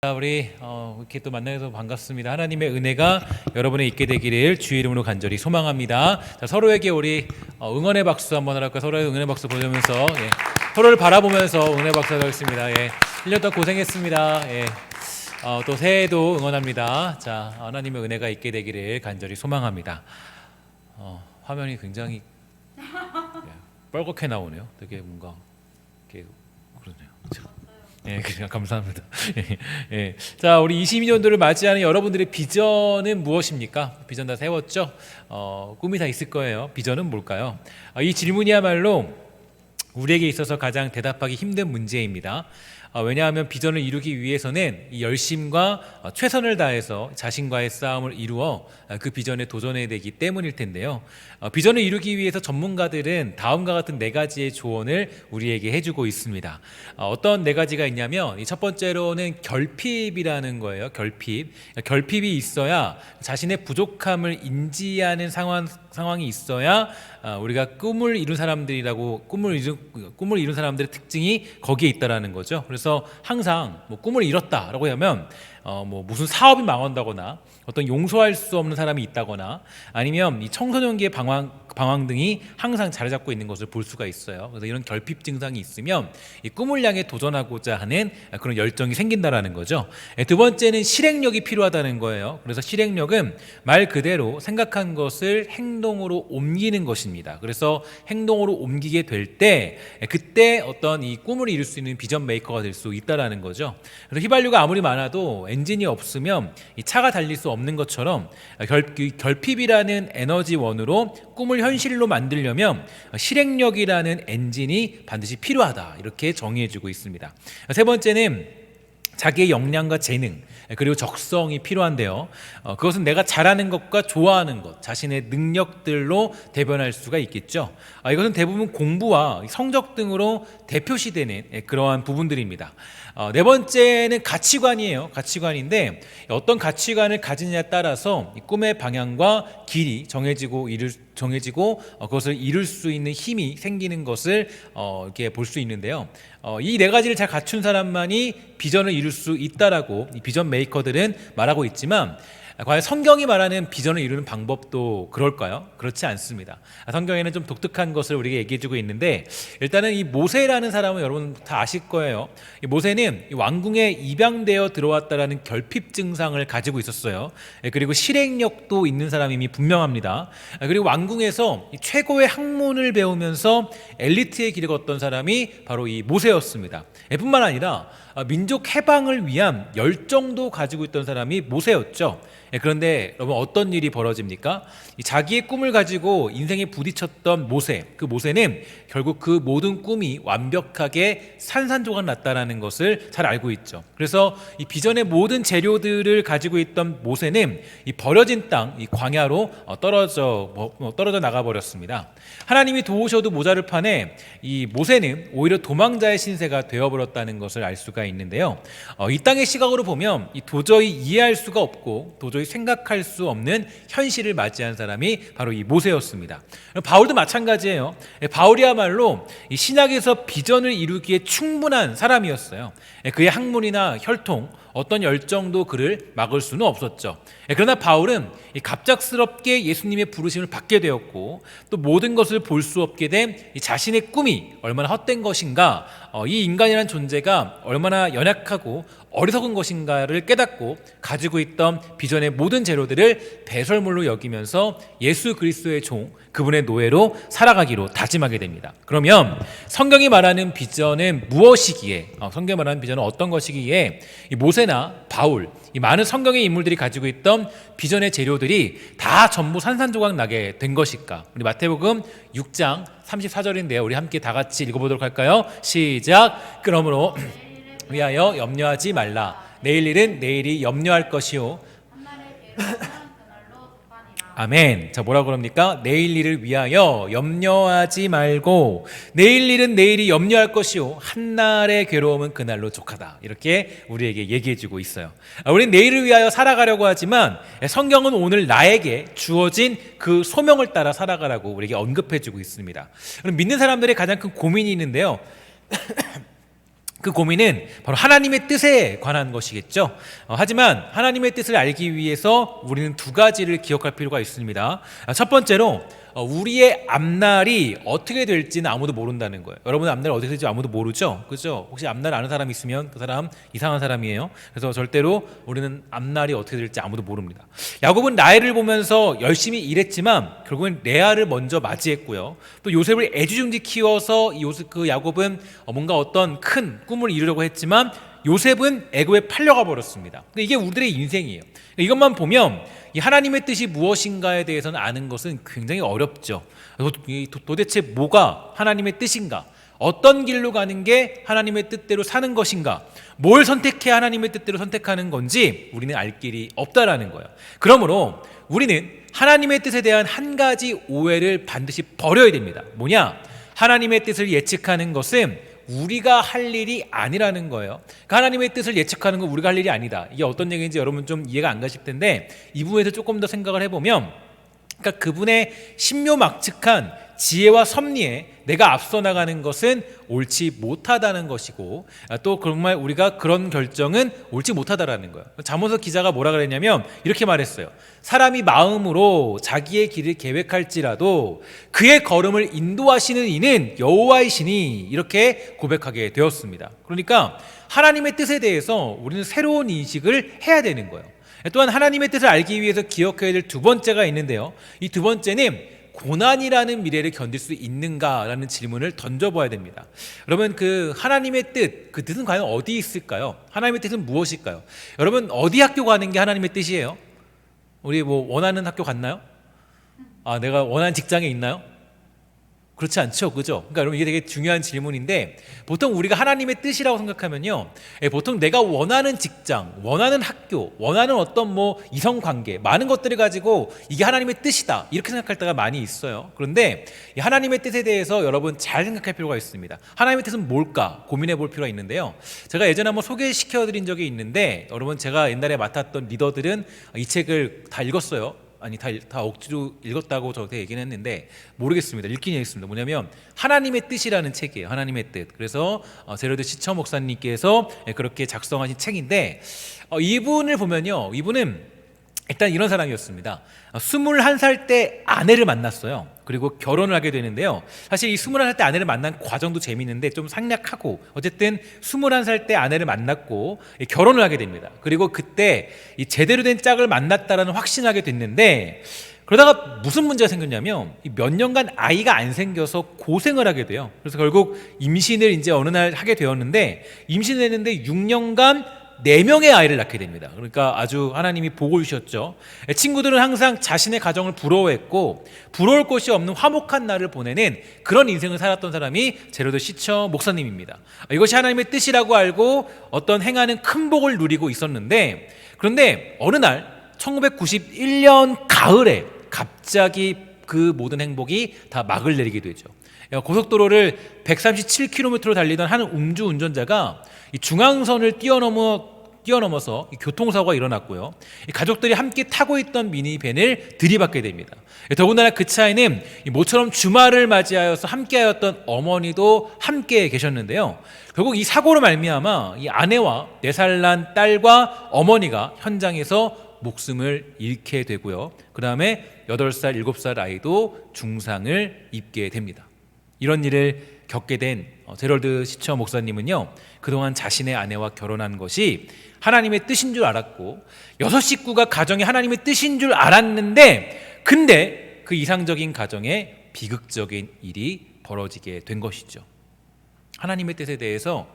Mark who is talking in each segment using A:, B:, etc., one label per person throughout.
A: 우리 이렇게 또 만나서 반갑습니다. 하나님의 은혜가 여러분에 있게 되기를 주의 이름으로 간절히 소망합니다. 자, 서로에게 우리 응원의 박수 한번 할까요? 서로의 응원의 박수 보내면서 서로를 바라보면서 응원의 박수 하겠습니다. 1년 동안 고생했습니다. 또 새해에도 응원합니다. 자, 하나님의 은혜가 있게 되기를 간절히 소망합니다. 화면이 굉장히 뻘겋게 나오네요. 되게 뭔가 이렇게 그러네요. 그냥 감사합니다. 자, 우리 22년도를 맞이하는 여러분들의 비전은 무엇입니까? 비전 다 세웠죠? 꿈이 다 있을 거예요. 비전은 뭘까요? 이 질문이야말로 우리에게 있어서 가장 대답하기 힘든 문제입니다. 왜냐하면 비전을 이루기 위해서는 이 열심과 최선을 다해서 자신과의 싸움을 이루어 그 비전에 도전해야 되기 때문일 텐데요. 비전을 이루기 위해서 전문가들은 다음과 같은 4가지의 조언을 우리에게 해주고 있습니다. 어떤 4가지가 있냐면 첫 번째로는 결핍이라는 거예요. 결핍이 있어야 자신의 부족함을 인지하는 상황이 있어야 우리가 꿈을 이룬 사람들이라고 꿈을 이룬 사람들의 특징이 거기에 있다라는 거죠. 그래서 항상 꿈을 이뤘다라고 하면 무슨 사업이 망한다거나 어떤 용서할 수 없는 사람이 있다거나 아니면 이 청소년기의 방황 등이 항상 자리 잡고 있는 것을 볼 수가 있어요. 그래서 이런 결핍 증상이 있으면 이 꿈을 향해 도전하고자 하는 그런 열정이 생긴다라는 거죠. 두 번째는 실행력이 필요하다는 거예요. 그래서 실행력은 말 그대로 생각한 것을 행동으로 옮기는 것입니다. 그래서 행동으로 옮기게 될 때 그때 어떤 이 꿈을 이룰 수 있는 비전 메이커가 될 수 있다라는 거죠. 그래서 휘발유가 아무리 많아도 엔진이 없으면 이 차가 달릴 수 없는 것처럼 결핍이라는 에너지원으로 꿈을 현실로 만들려면 실행력이라는 엔진이 반드시 필요하다, 이렇게 정의해주고 있습니다. 세 번째는 자기의 역량과 재능 그리고 적성이 필요한데요. 그것은 내가 잘하는 것과 좋아하는 것, 자신의 능력들로 대변할 수가 있겠죠. 이것은 대부분 공부와 성적 등으로 대표시되는 그러한 부분들입니다. 네 번째는 가치관이에요. 가치관인데 어떤 가치관을 가지느냐에 따라서 꿈의 방향과 길이 정해지고 그것을 이룰 수 있는 힘이 생기는 것을 이렇게 볼 수 있는데요. 이 4가지를 잘 갖춘 사람만이 비전을 이룰 수 있다라고 이 비전 메이커들은 말하고 있지만 과연 성경이 말하는 비전을 이루는 방법도 그럴까요? 그렇지 않습니다. 성경에는 좀 독특한 것을 우리에게 얘기해주고 있는데 일단은 이 모세라는 사람은 여러분 다 아실 거예요. 이 모세는 왕궁에 입양되어 들어왔다라는 결핍 증상을 가지고 있었어요. 그리고 실행력도 있는 사람임이 분명합니다. 그리고 왕궁에서 최고의 학문을 배우면서 엘리트의 길을 걷던 사람이 바로 이 모세였습니다. 뿐만 아니라 민족 해방을 위한 열정도 가지고 있던 사람이 모세였죠. 그런데 여러분 어떤 일이 벌어집니까? 자기의 꿈을 가지고 인생에 부딪혔던 그 모세는 결국 그 모든 꿈이 완벽하게 산산조각 났다라는 것을 잘 알고 있죠. 그래서 이 비전의 모든 재료들을 가지고 있던 모세는 이 버려진 땅, 이 광야로 떨어져 나가버렸습니다. 하나님이 도우셔도 모자를 판에 이 모세는 오히려 도망자의 신세가 되어버렸다는 것을 알 수가 있는데요. 이 땅의 시각으로 보면 도저히 이해할 수가 없고 도저히 생각할 수 없는 현실을 맞이한 사람이 바로 이 모세였습니다. 바울도 마찬가지예요. 바울이야말로 이 신약에서 비전을 이루기에 충분한 사람이었어요. 그의 학문이나 혈통, 어떤 열정도 그를 막을 수는 없었죠. 그러나 바울은 갑작스럽게 예수님의 부르심을 받게 되었고 또 모든 것을 볼 수 없게 된 자신의 꿈이 얼마나 헛된 것인가, 이 인간이라는 존재가 얼마나 연약하고 어리석은 것인가를 깨닫고 가지고 있던 비전의 모든 재료들을 배설물로 여기면서 예수 그리스도의 종, 그분의 노예로 살아가기로 다짐하게 됩니다. 그러면 성경이 말하는 비전은 무엇이기에, 성경이 말하는 비전은 어떤 것이기에 이 모세나 바울, 이 많은 성경의 인물들이 가지고 있던 비전의 재료들이 다 전부 산산조각 나게 된 것일까? 우리 마태복음 6장 34절인데요. 우리 함께 다 같이 읽어보도록 할까요? 시작. 그러므로 위하여 염려하지 말라. 내일 일은 내일이 염려할 것이요. 아멘. 자, 뭐라고 그럽니까? 내일 일을 위하여 염려하지 말고 내일 일은 내일이 염려할 것이요 한날의 괴로움은 그날로 족하다. 이렇게 우리에게 얘기해주고 있어요. 우리는 내일을 위하여 살아가려고 하지만 성경은 오늘 나에게 주어진 그 소명을 따라 살아가라고 우리에게 언급해주고 있습니다. 믿는 사람들의 가장 큰 고민이 있는데요. 그 고민은 바로 하나님의 뜻에 관한 것이겠죠. 하지만 하나님의 뜻을 알기 위해서 우리는 두 가지를 기억할 필요가 있습니다. 첫 번째로 우리의 앞날이 어떻게 될지는 아무도 모른다는 거예요. 여러분 앞날이 어떻게 될지 아무도 모르죠? 그렇죠? 혹시 앞날 아는 사람 있으면 그 사람 이상한 사람이에요. 그래서 절대로 우리는 앞날이 어떻게 될지 아무도 모릅니다. 야곱은 라헬을 보면서 열심히 일했지만 결국은 레아를 먼저 맞이했고요. 또 요셉을 애지중지 키워서 그 야곱은 뭔가 어떤 큰 꿈을 이루려고 했지만 요셉은 애굽에 팔려가 버렸습니다. 이게 우리들의 인생이에요. 이것만 보면 이 하나님의 뜻이 무엇인가에 대해서는 아는 것은 굉장히 어렵죠. 도대체 뭐가 하나님의 뜻인가? 어떤 길로 가는 게 하나님의 뜻대로 사는 것인가? 뭘 선택해야 하나님의 뜻대로 선택하는 건지 우리는 알 길이 없다라는 거예요. 그러므로 우리는 하나님의 뜻에 대한 한 가지 오해를 반드시 버려야 됩니다. 뭐냐? 하나님의 뜻을 예측하는 것은 우리가 할 일이 아니라는 거예요. 그러니까 하나님의 뜻을 예측하는 건 우리가 할 일이 아니다. 이게 어떤 얘기인지 여러분 좀 이해가 안 가실 텐데 이 부분에서 조금 더 생각을 해보면, 그러니까 그분의 신묘막측한 지혜와 섭리에 내가 앞서 나가는 것은 옳지 못하다는 것이고, 또 정말 우리가 그런 결정은 옳지 못하다라는 거예요. 잠언서 기자가 뭐라 그랬냐면 이렇게 말했어요. 사람이 마음으로 자기의 길을 계획할지라도 그의 걸음을 인도하시는 이는 여호와이시니, 이렇게 고백하게 되었습니다. 그러니까 하나님의 뜻에 대해서 우리는 새로운 인식을 해야 되는 거예요. 또한 하나님의 뜻을 알기 위해서 기억해야 될 두 번째가 있는데요. 이 두 번째는 고난이라는 미래를 견딜 수 있는가라는 질문을 던져봐야 됩니다. 여러분, 그 하나님의 뜻, 그 뜻은 과연 어디 있을까요? 하나님의 뜻은 무엇일까요? 여러분, 어디 학교 가는 게 하나님의 뜻이에요? 우리 뭐 원하는 학교 갔나요? 내가 원하는 직장에 있나요? 그렇지 않죠, 그죠? 그러니까 여러분, 이게 되게 중요한 질문인데, 보통 우리가 하나님의 뜻이라고 생각하면요, 보통 내가 원하는 직장, 원하는 학교, 원하는 어떤 뭐 이성관계, 많은 것들을 가지고 이게 하나님의 뜻이다, 이렇게 생각할 때가 많이 있어요. 그런데 이 하나님의 뜻에 대해서 여러분 잘 생각할 필요가 있습니다. 하나님의 뜻은 뭘까 고민해 볼 필요가 있는데요. 제가 예전에 한번 소개시켜 드린 적이 있는데, 여러분 제가 옛날에 맡았던 리더들은 이 책을 다 읽었어요. 아니 다 억지로 읽었다고 저한테 얘기는 했는데 모르겠습니다. 읽긴 읽습니다. 뭐냐면 하나님의 뜻이라는 책이에요. 하나님의 뜻. 그래서 제로드 시처 목사님께서 그렇게 작성하신 책인데, 이분을 보면요, 이분은 일단 이런 사람이었습니다. 21살 때 아내를 만났어요. 그리고 결혼을 하게 되는데요. 사실 이 21살 때 아내를 만난 과정도 재미있는데 좀 생략하고, 어쨌든 21살 때 아내를 만났고 결혼을 하게 됩니다. 그리고 그때 이 제대로 된 짝을 만났다라는 확신하게 됐는데, 그러다가 무슨 문제가 생겼냐면 몇 년간 아이가 안 생겨서 고생을 하게 돼요. 그래서 결국 임신을 이제 어느 날 하게 되었는데, 임신을 했는데 6년간 4명의 아이를 낳게 됩니다. 그러니까 아주 하나님이 복을 주셨죠. 친구들은 항상 자신의 가정을 부러워했고, 부러울 것이 없는 화목한 날을 보내는 그런 인생을 살았던 사람이 제로드 시처 목사님입니다. 이것이 하나님의 뜻이라고 알고 어떤 행하는 큰 복을 누리고 있었는데, 그런데 어느 날 1991년 가을에 갑자기 그 모든 행복이 다 막을 내리게 되죠. 고속도로를 137km로 달리던 한 음주운전자가 이 중앙선을 뛰어넘어서 교통사고가 일어났고요. 가족들이 함께 타고 있던 미니밴을 들이받게 됩니다. 더군다나 그 차에는 모처럼 주말을 맞이하여서 함께하였던 어머니도 함께 계셨는데요. 결국 이 사고로 말미암아 이 아내와 4살 난 딸과 어머니가 현장에서 목숨을 잃게 되고요. 그 다음에 8살, 7살 아이도 중상을 입게 됩니다. 이런 일을 겪게 된 제럴드 시처 목사님은요, 그동안 자신의 아내와 결혼한 것이 하나님의 뜻인 줄 알았고 6 식구가 가정이 하나님의 뜻인 줄 알았는데, 근데 그 이상적인 가정에 비극적인 일이 벌어지게 된 것이죠. 하나님의 뜻에 대해서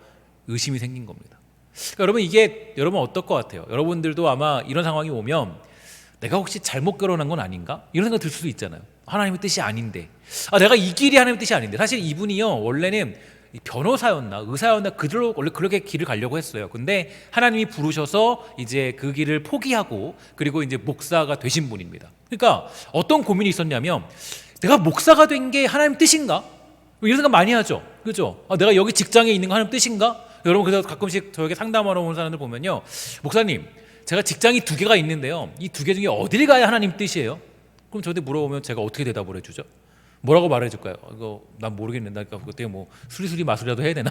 A: 의심이 생긴 겁니다. 그러니까 여러분, 이게 여러분 어떨 것 같아요? 여러분들도 아마 이런 상황이 오면 내가 혹시 잘못 결혼한 건 아닌가? 이런 생각 들 수도 있잖아요. 하나님의 뜻이 아닌데, 내가 이 길이 하나님의 뜻이 아닌데. 사실 이분이요, 원래는 변호사였나 의사였나 그들로 원래 그렇게 길을 가려고 했어요. 근데 하나님이 부르셔서 이제 그 길을 포기하고, 그리고 이제 목사가 되신 분입니다. 그러니까 어떤 고민이 있었냐면, 내가 목사가 된 게 하나님 뜻인가? 이런 생각 많이 하죠. 그죠? 내가 여기 직장에 있는 거 하나님 뜻인가? 여러분, 그래서 가끔씩 저에게 상담하러 오는 사람들 보면요, 목사님, 제가 직장이 2개가 있는데요, 이 2개 중에 어딜 가야 하나님 뜻이에요? 그럼 저한테 물어보면 제가 어떻게 대답을 해주죠? 뭐라고 말해줄까요? 이거 난 모르겠는데, 그때 뭐 수리수리 마술이라도 해야 되나?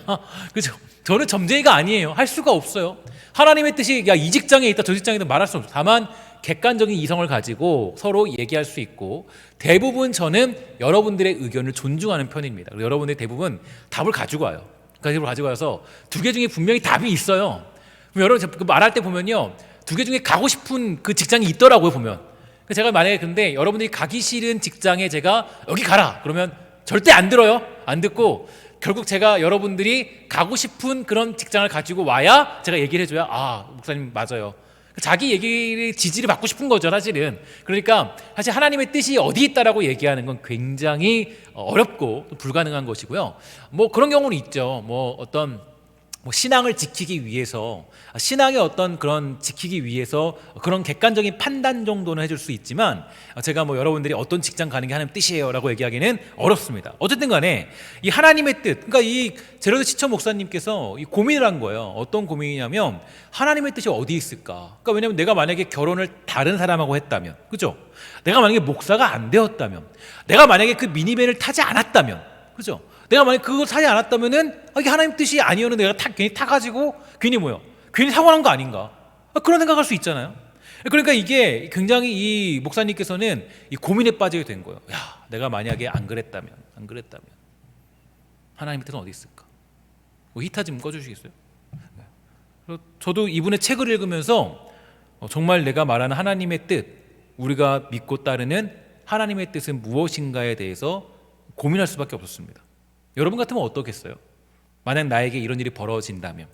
A: 그죠? 저는 점쟁이가 아니에요. 할 수가 없어요. 하나님의 뜻이 야 이 직장에 있다 저 직장에 있다 말할 수 없어요. 다만 객관적인 이성을 가지고 서로 얘기할 수 있고, 대부분 저는 여러분들의 의견을 존중하는 편입니다. 여러분들이 대부분 답을 가지고 와요. 답을 가지고 와서 두 개 중에 분명히 답이 있어요. 그럼 여러분 말할 때 보면요, 두 개 중에 가고 싶은 그 직장이 있더라고요. 보면 제가 만약에 근데 여러분들이 가기 싫은 직장에 제가 여기 가라 그러면 절대 안 들어요. 안 듣고 결국 제가 여러분들이 가고 싶은 그런 직장을 가지고 와야 제가 얘기를 해줘야 아 목사님 맞아요. 자기 얘기를 지지를 받고 싶은 거죠 사실은. 그러니까 사실 하나님의 뜻이 어디 있다라고 얘기하는 건 굉장히 어렵고 불가능한 것이고요. 뭐 그런 경우는 있죠. 뭐 어떤 신앙을 지키기 위해서, 신앙의 어떤 그런 지키기 위해서 그런 객관적인 판단 정도는 해줄 수 있지만, 제가 뭐 여러분들이 어떤 직장 가는 게 하나님 뜻이에요 라고 얘기하기는 어렵습니다. 어쨌든 간에 이 하나님의 뜻, 그러니까 이 제로드 시처 목사님께서 이 고민을 한 거예요. 어떤 고민이냐면 하나님의 뜻이 어디 있을까? 그러니까 왜냐면 내가 만약에 결혼을 다른 사람하고 했다면, 그죠? 내가 만약에 목사가 안 되었다면, 내가 만약에 그 미니밴을 타지 않았다면, 그죠? 내가 만약에 그걸 사지 않았다면은 이게 하나님 뜻이 아니었는데 내가 괜히 타가지고 괜히 뭐요? 괜히 사고 난 거 아닌가? 그런 생각할 수 있잖아요. 그러니까 이게 굉장히 이 목사님께서는 이 고민에 빠지게 된 거예요. 야, 내가 만약에 안 그랬다면 하나님의 뜻은 어디 있을까? 뭐 히타 좀 꺼주시겠어요? 저도 이분의 책을 읽으면서 정말 내가 말하는 하나님의 뜻, 우리가 믿고 따르는 하나님의 뜻은 무엇인가에 대해서 고민할 수밖에 없었습니다. 여러분 같으면 어떻겠어요? 만약 나에게 이런 일이 벌어진다면,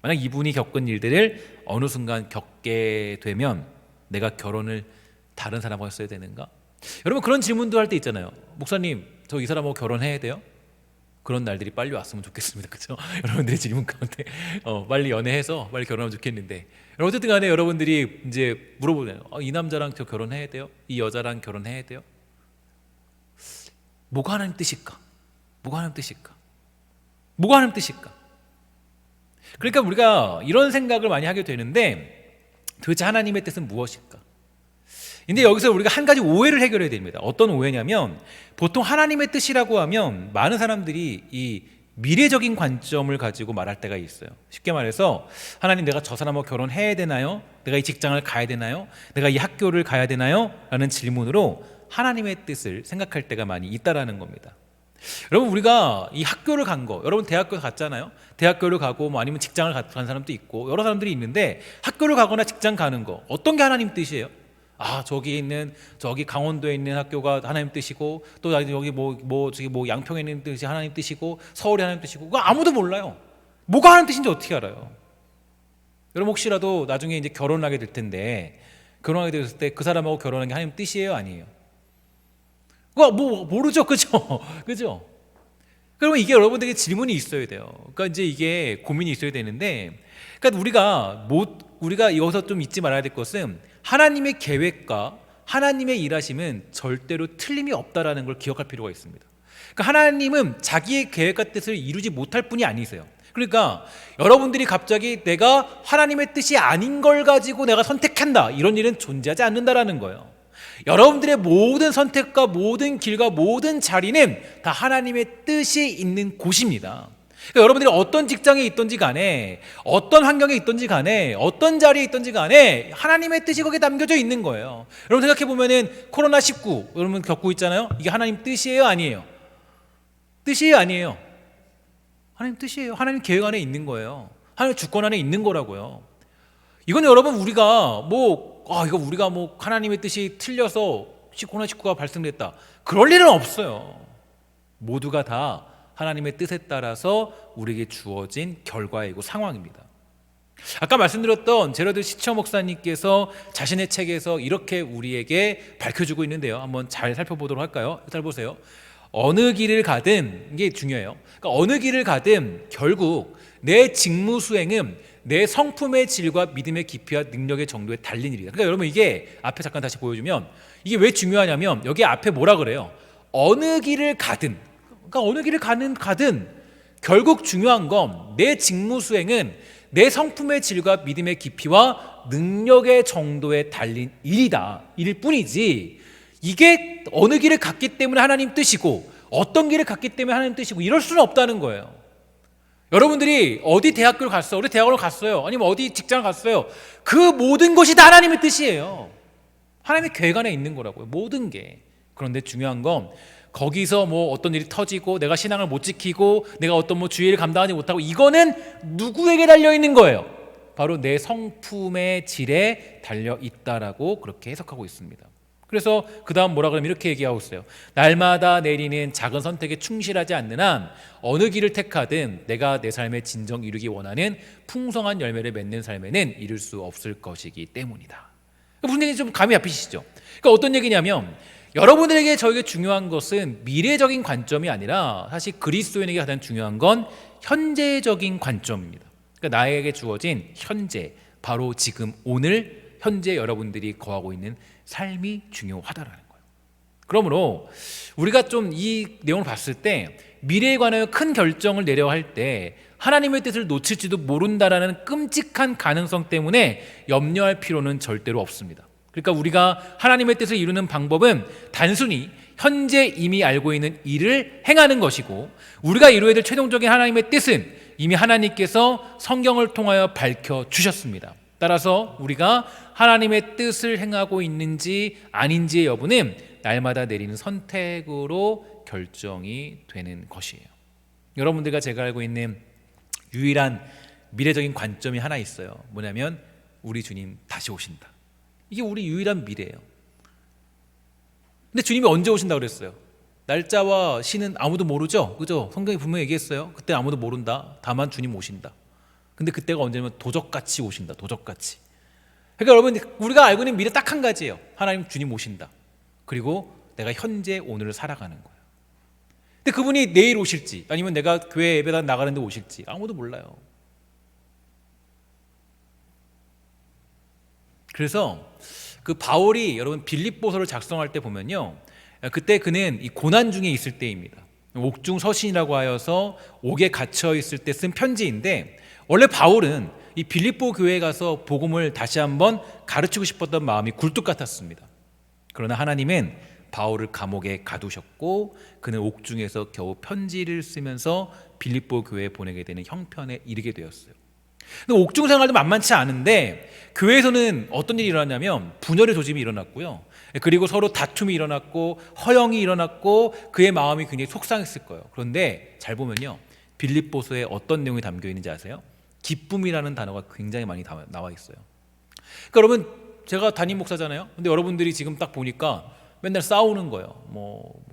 A: 만약 이분이 겪은 일들을 어느 순간 겪게 되면 내가 결혼을 다른 사람하고 했어야 되는가? 여러분 그런 질문도 할 때 있잖아요. 목사님, 저 이 사람하고 결혼해야 돼요? 그런 날들이 빨리 왔으면 좋겠습니다. 그렇죠? 여러분들의 질문 가운데 빨리 연애해서 빨리 결혼하면 좋겠는데, 어쨌든 간에 여러분들이 이제 물어보잖아요. 이 남자랑 저 결혼해야 돼요? 이 여자랑 결혼해야 돼요? 뭐가 하나님 뜻일까? 뭐가 하나님 뜻일까? 뭐가 하나님 뜻일까? 그러니까 우리가 이런 생각을 많이 하게 되는데 도대체 하나님의 뜻은 무엇일까? 근데 여기서 우리가 한 가지 오해를 해결해야 됩니다. 어떤 오해냐면, 보통 하나님의 뜻이라고 하면 많은 사람들이 이 미래적인 관점을 가지고 말할 때가 있어요. 쉽게 말해서 하나님, 내가 저 사람하고 결혼해야 되나요? 내가 이 직장을 가야 되나요? 내가 이 학교를 가야 되나요? 라는 질문으로 하나님의 뜻을 생각할 때가 많이 있다라는 겁니다. 여러분 우리가 이 학교를 간 거, 여러분 대학교 갔잖아요. 대학교를 가고 뭐 아니면 직장을 간 사람도 있고 여러 사람들이 있는데, 학교를 가거나 직장 가는 거 어떤 게 하나님 뜻이에요? 아, 저기 강원도에 있는 학교가 하나님 뜻이고, 또 여기 저기 양평에 있는 뜻이 하나님 뜻이고, 서울이 하나님 뜻이고, 그거 아무도 몰라요. 뭐가 하나님 뜻인지 어떻게 알아요? 여러분 혹시라도 나중에 이제 결혼하게 될 텐데, 결혼하게 됐을 때 그 사람하고 결혼하는 게 하나님 뜻이에요, 아니에요? 그거 뭐 모르죠, 그죠? 그죠? 그러면 이게 여러분들에게 질문이 있어야 돼요. 그러니까 이제 이게 고민이 있어야 되는데, 그러니까 우리가 여기서 좀 잊지 말아야 될 것은, 하나님의 계획과 하나님의 일하심은 절대로 틀림이 없다라는 걸 기억할 필요가 있습니다. 그러니까 하나님은 자기의 계획과 뜻을 이루지 못할 분이 아니세요. 그러니까 여러분들이 갑자기 내가 하나님의 뜻이 아닌 걸 가지고 내가 선택한다, 이런 일은 존재하지 않는다라는 거예요. 여러분들의 모든 선택과 모든 길과 모든 자리는 다 하나님의 뜻이 있는 곳입니다. 그러니까 여러분들이 어떤 직장에 있든지 간에, 어떤 환경에 있든지 간에, 어떤 자리에 있든지 간에 하나님의 뜻이 거기에 담겨져 있는 거예요. 여러분 생각해보면은 코로나19 여러분 겪고 있잖아요. 이게 하나님 뜻이에요, 아니에요? 뜻이에요, 아니에요? 하나님 뜻이에요. 하나님 계획 안에 있는 거예요. 하나님 주권 안에 있는 거라고요. 이건 여러분 우리가 이거 우리가 하나님의 뜻이 틀려서 코로나19가 발생됐다, 그럴 일은 없어요. 모두가 다 하나님의 뜻에 따라서 우리에게 주어진 결과이고 상황입니다. 아까 말씀드렸던 제러드 시처 목사님께서 자신의 책에서 이렇게 우리에게 밝혀주고 있는데요. 한번 잘 살펴보도록 할까요? 잘 보세요. 어느 길을 가든, 이게 중요해요. 그러니까 어느 길을 가든 결국 내 직무 수행은 내 성품의 질과 믿음의 깊이와 능력의 정도에 달린 일이다. 그러니까 여러분 이게 앞에 잠깐 다시 보여주면, 이게 왜 중요하냐면 여기 앞에 뭐라 그래요? 어느 길을 가든, 그러니까 어느 길을 가든 결국 중요한 건 내 직무 수행은 내 성품의 질과 믿음의 깊이와 능력의 정도에 달린 일이다, 일일 뿐이지 이게 어느 길을 갔기 때문에 하나님 뜻이고 어떤 길을 갔기 때문에 하나님 뜻이고 이럴 수는 없다는 거예요. 여러분들이 어디 대학교를 갔어요? 어디 대학원을 갔어요? 아니면 어디 직장을 갔어요? 그 모든 것이 다 하나님의 뜻이에요. 하나님의 계획 안에 있는 거라고요. 모든 게. 그런데 중요한 건 거기서 뭐 어떤 일이 터지고 내가 신앙을 못 지키고 내가 어떤 뭐 주의를 감당하지 못하고 이거는 누구에게 달려 있는 거예요? 바로 내 성품의 질에 달려 있다라고 그렇게 해석하고 있습니다. 그래서 그 다음 뭐라 그러면 이렇게 얘기하고 있어요. 날마다 내리는 작은 선택에 충실하지 않는 한 어느 길을 택하든 내가 내 삶에 진정 이루기 원하는 풍성한 열매를 맺는 삶에는 이룰 수 없을 것이기 때문이다. 무슨 얘기인지 좀 감이 잡히시죠? 그러니까 어떤 얘기냐면 여러분들에게 저에게 중요한 것은 미래적인 관점이 아니라 사실 그리스도인에게 가장 중요한 건 현재적인 관점입니다. 그러니까 나에게 주어진 현재, 바로 지금 오늘 현재 여러분들이 거하고 있는 삶이 중요하다라는 거예요. 그러므로 우리가 좀 이 내용을 봤을 때 미래에 관하여 큰 결정을 내려야 할 때 하나님의 뜻을 놓칠지도 모른다라는 끔찍한 가능성 때문에 염려할 필요는 절대로 없습니다. 그러니까 우리가 하나님의 뜻을 이루는 방법은 단순히 현재 이미 알고 있는 일을 행하는 것이고 우리가 이루어야 될 최종적인 하나님의 뜻은 이미 하나님께서 성경을 통하여 밝혀주셨습니다. 따라서 우리가 하나님의 뜻을 행하고 있는지 아닌지의 여부는 날마다 내리는 선택으로 결정이 되는 것이에요. 여러분들과 제가 알고 있는 유일한 미래적인 관점이 하나 있어요. 뭐냐면 우리 주님 다시 오신다. 이게 우리 유일한 미래예요. 근데 주님이 언제 오신다고 그랬어요? 날짜와 시는 아무도 모르죠? 그죠? 성경이 분명히 얘기했어요. 그때 아무도 모른다. 다만 주님 오신다. 근데 그때가 언제냐면 도적같이 오신다. 도적같이. 그러니까 여러분 우리가 알고 있는 미래 딱 한 가지예요. 하나님 주님 오신다. 그리고 내가 현재 오늘을 살아가는 거예요. 근데 그분이 내일 오실지 아니면 내가 교회 예배당 나가는데 오실지 아무도 몰라요. 그래서 그 바울이 여러분 빌립보서를 작성할 때 보면요, 그때 그는 이 고난 중에 있을 때입니다. 옥중 서신이라고 하여서 옥에 갇혀 있을 때 쓴 편지인데 원래 바울은 이 빌립보 교회에 가서 복음을 다시 한번 가르치고 싶었던 마음이 굴뚝 같았습니다. 그러나 하나님은 바울을 감옥에 가두셨고 그는 옥중에서 겨우 편지를 쓰면서 빌립보 교회에 보내게 되는 형편에 이르게 되었어요. 근데 옥중 생활도 만만치 않은데 교회에서는 어떤 일이 일어났냐면 분열의 조짐이 일어났고요. 그리고 서로 다툼이 일어났고 허영이 일어났고 그의 마음이 굉장히 속상했을 거예요. 그런데 잘 보면요, 빌립보서에 어떤 내용이 담겨 있는지 아세요? 기쁨이라는 단어가 굉장히 많이 나와 있어요. 그러니까 여러분 제가 담임 목사잖아요. 근데 여러분들이 지금 딱 보니까 맨날 싸우는 거예요. 뭐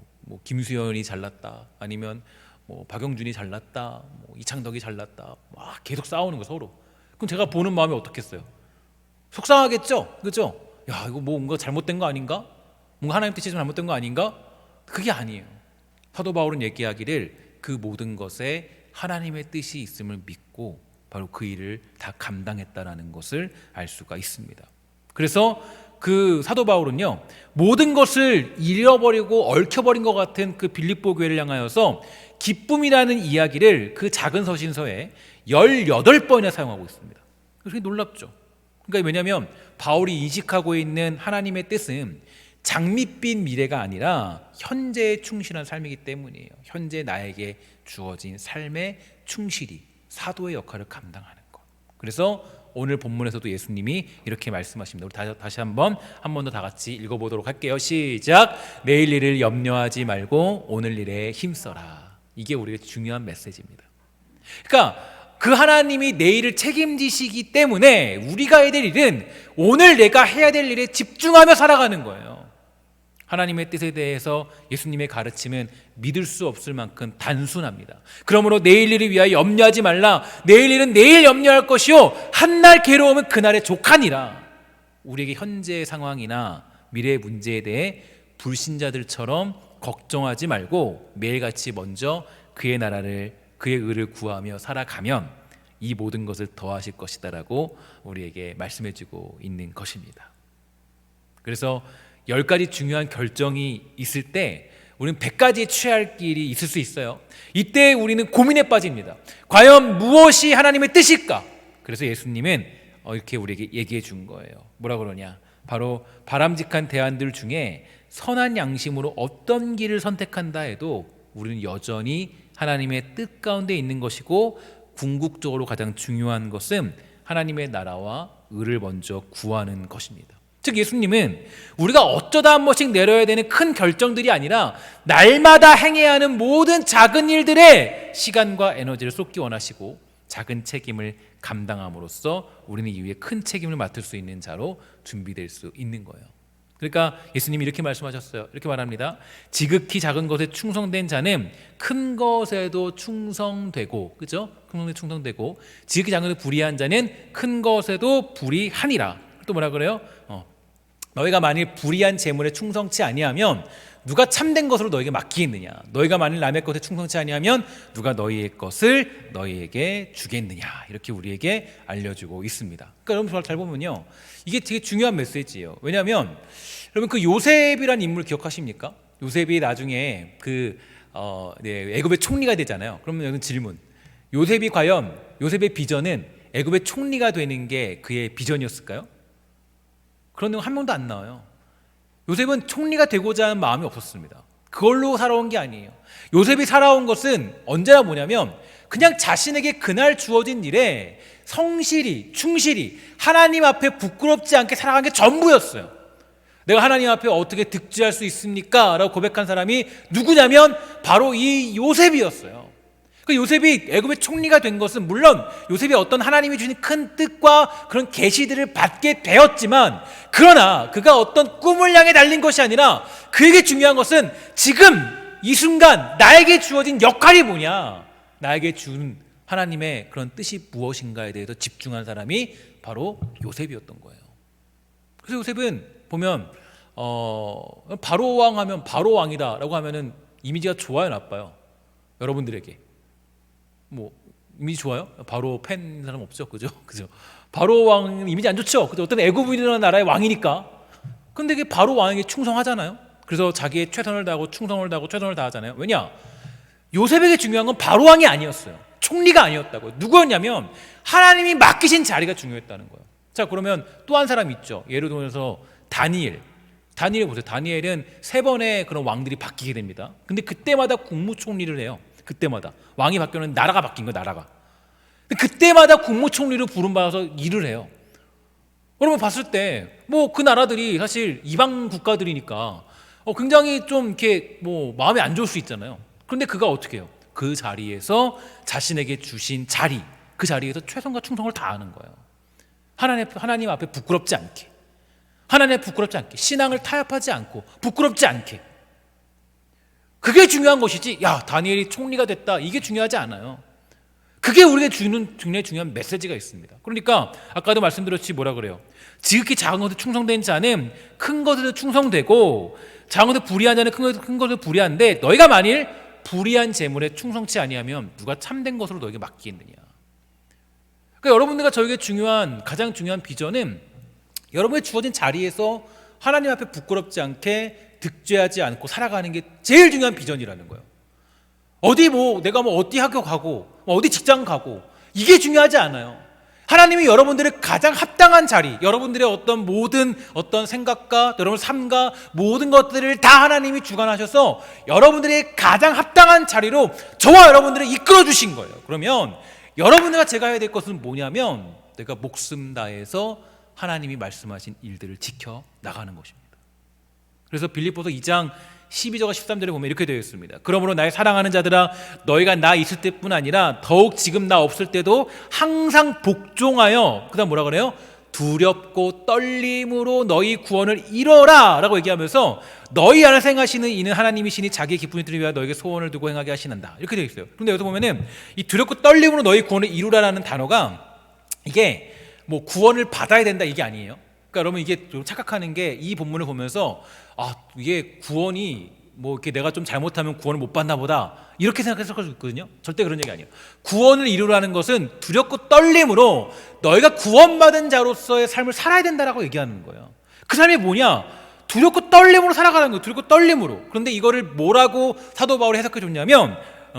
A: 김수현이 잘났다, 아니면 뭐 박영준이 잘났다, 뭐 이창덕이 잘났다, 막 계속 싸우는 거 서로. 그럼 제가 보는 마음이 어떻겠어요? 속상하겠죠, 그렇죠? 야 이거 뭔가 잘못된 거 아닌가? 뭔가 하나님 뜻이 좀 잘못된 거 아닌가? 그게 아니에요. 사도 바울은 얘기하기를 그 모든 것에 하나님의 뜻이 있음을 믿고 바로 그 일을 다 감당했다라는 것을 알 수가 있습니다. 그래서 그 사도 바울은요, 모든 것을 잃어버리고 얽혀버린 것 같은 그 빌립보 교회를 향하여서 기쁨이라는 이야기를 그 작은 서신서에 18번이나 사용하고 있습니다. 그게 놀랍죠. 그러니까 왜냐하면 바울이 인식하고 있는 하나님의 뜻은 장밋빛 미래가 아니라 현재에 충실한 삶이기 때문이에요. 현재 나에게 주어진 삶에 충실히 사도의 역할을 감당하는 것. 그래서 오늘 본문에서도 예수님이 이렇게 말씀하십니다. 우리 다시 한 번 더 다 같이 읽어보도록 할게요. 시작. 내일 일을 염려하지 말고 오늘 일에 힘써라. 이게 우리의 중요한 메시지입니다. 그러니까 그 하나님이 내일을 책임지시기 때문에 우리가 해야 될 일은 오늘 내가 해야 될 일에 집중하며 살아가는 거예요. 하나님의 뜻에 대해서 예수님의 가르침은 믿을 수 없을 만큼 단순합니다. 그러므로 내일 일을 위하여 염려하지 말라. 내일 일은 내일 염려할 것이요 한날 괴로움은 그날의 족하니라. 우리에게 현재의 상황이나 미래의 문제에 대해 불신자들처럼 걱정하지 말고 매일같이 먼저 그의 나라를, 그의 의를 구하며 살아가면 이 모든 것을 더하실 것이다라고 우리에게 말씀해주고 있는 것입니다. 그래서 10가지 중요한 결정이 있을 때 우리는 100가지의 취할 길이 있을 수 있어요. 이때 우리는 고민에 빠집니다. 과연 무엇이 하나님의 뜻일까? 그래서 예수님은 이렇게 우리에게 얘기해 준 거예요. 뭐라 그러냐? 바로 바람직한 대안들 중에 선한 양심으로 어떤 길을 선택한다 해도 우리는 여전히 하나님의 뜻 가운데 있는 것이고, 궁극적으로 가장 중요한 것은 하나님의 나라와 의를 먼저 구하는 것입니다. 즉 예수님은 우리가 어쩌다 한 번씩 내려야 되는 큰 결정들이 아니라 날마다 행해야 하는 모든 작은 일들에 시간과 에너지를 쏟기 원하시고, 작은 책임을 감당함으로써 우리는 이후에 큰 책임을 맡을 수 있는 자로 준비될 수 있는 거예요. 그러니까 예수님이 이렇게 말씀하셨어요. 이렇게 말합니다. 지극히 작은 것에 충성된 자는 큰 것에도 충성되고, 그죠? 큰 것에 충성되고, 지극히 작은 것에 불의한 자는 큰 것에도 불의하니라. 또 뭐라 그래요? 너희가 만일 불의한 재물에 충성치 아니하면 누가 참된 것으로 너에게 맡기겠느냐? 너희가 만일 남의 것에 충성치 아니하면 누가 너희의 것을 너희에게 주겠느냐? 이렇게 우리에게 알려주고 있습니다. 그러니까 여러분 잘 보면요, 이게 되게 중요한 메시지예요. 왜냐하면 여러분 그 요셉이라는 인물 기억하십니까? 요셉이 나중에 애굽의 총리가 되잖아요. 그러면 여기 질문: 요셉이 과연 요셉의 비전은 애굽의 총리가 되는 게 그의 비전이었을까요? 그런 내용 한 명도 안 나와요. 요셉은 총리가 되고자 하는 마음이 없었습니다. 그걸로 살아온 게 아니에요. 요셉이 살아온 것은 언제나 뭐냐면 그냥 자신에게 그날 주어진 일에 성실히 충실히 하나님 앞에 부끄럽지 않게 살아간 게 전부였어요. 내가 하나님 앞에 어떻게 득지할 수 있습니까? 라고 고백한 사람이 누구냐면 바로 이 요셉이었어요. 그 요셉이 애굽의 총리가 된 것은 물론 요셉이 어떤 하나님이 주신 큰 뜻과 그런 계시들을 받게 되었지만, 그러나 그가 어떤 꿈을 향해 달린 것이 아니라 그에게 중요한 것은 지금 이 순간 나에게 주어진 역할이 뭐냐, 나에게 준 하나님의 그런 뜻이 무엇인가에 대해서 집중한 사람이 바로 요셉이었던 거예요. 그래서 요셉은 보면 바로 왕 하면 바로 왕이다 라고 하면은 이미지가 좋아요, 나빠요? 여러분들에게 뭐 이미지 좋아요? 바로 팬 사람 없죠, 그죠? 바로 왕 이미지 안 좋죠, 그죠? 어떤 애굽이라는 나라의 왕이니까. 근데 그 바로 왕에게 충성하잖아요. 그래서 자기의 최선을 다하고 충성을 다하고 최선을 다하잖아요. 왜냐? 요셉에게 중요한 건 바로 왕이 아니었어요. 총리가 아니었다고요. 누구였냐면 하나님이 맡기신 자리가 중요했다는 거예요. 자, 그러면 또 한 사람 있죠. 예를 들어서 다니엘 보세요. 다니엘은 3번의 그런 왕들이 바뀌게 됩니다. 근데 그때마다 국무총리를 해요. 그때마다 왕이 바뀌면 나라가 바뀐 거예요. 나라가. 그때마다 국무총리로 부름받아서 일을 해요. 여러분 봤을 때 뭐 그 나라들이 사실 이방 국가들이니까 굉장히 좀 이렇게 뭐 마음이 안 좋을 수 있잖아요. 그런데 그가 어떻게 해요? 그 자리에서 자신에게 주신 자리, 그 자리에서 최선과 충성을 다하는 거예요. 하나님 앞에 부끄럽지 않게, 하나님 앞에 부끄럽지 않게, 신앙을 타협하지 않고 부끄럽지 않게. 그게 중요한 것이지, 야, 다니엘이 총리가 됐다, 이게 중요하지 않아요. 그게 우리에게 주는 중요한 메시지가 있습니다. 그러니까 아까도 말씀드렸지, 뭐라 그래요? 지극히 작은 것에 충성된 자는 큰 것에도 충성되고, 작은 것에 불의한 자는 큰 것에 불의한데, 너희가 만일 불의한 재물에 충성치 아니하면 누가 참된 것으로 너에게 맡기겠느냐. 그러니까 여러분들과 저에게 가장 중요한 비전은 여러분의 주어진 자리에서 하나님 앞에 부끄럽지 않게 득죄하지 않고 살아가는 게 제일 중요한 비전이라는 거예요. 내가 어디 학교 가고 어디 직장 가고 이게 중요하지 않아요. 하나님이 여러분들의 가장 합당한 자리, 여러분들의 어떤 생각과 여러분의 삶과 모든 것들을 다 하나님이 주관하셔서 여러분들의 가장 합당한 자리로 저와 여러분들을 이끌어 주신 거예요. 그러면 여러분들과 제가 해야 될 것은 뭐냐면 내가 목숨 다해서 하나님이 말씀하신 일들을 지켜 나가는 것입니다. 그래서 빌립보서 2장 12절과 13절에 보면 이렇게 되어 있습니다. 그러므로 나의 사랑하는 자들아, 너희가 나 있을 때뿐 아니라 더욱 지금 나 없을 때도 항상 복종하여, 그 다음 뭐라 그래요? 두렵고 떨림으로 너희 구원을 이뤄라 라고 얘기하면서 너희 안에서 행하시는 이는 하나님이시니 자기의 기쁜 일들을 위하여 너에게 소원을 두고 행하게 하시는다, 이렇게 되어 있어요. 그런데 여기서 보면은 이 두렵고 떨림으로 너희 구원을 이루라라는 단어가 이게 뭐 구원을 받아야 된다 이게 아니에요. 그러니까 여러분 이게 좀 착각하는 게, 이 본문을 보면서 이게 구원이 뭐 이렇게 내가 좀 잘못하면 구원을 못 받나 보다 이렇게 생각해서 할 수 있거든요. 절대 그런 얘기 아니에요. 구원을 이루라는 것은 두렵고 떨림으로 너희가 구원받은 자로서의 삶을 살아야 된다라고 얘기하는 거예요. 그 삶이 뭐냐? 두렵고 떨림으로 살아가는 거예요. 두렵고 떨림으로. 그런데 이거를 뭐라고 사도 바울이 해석해 줬냐면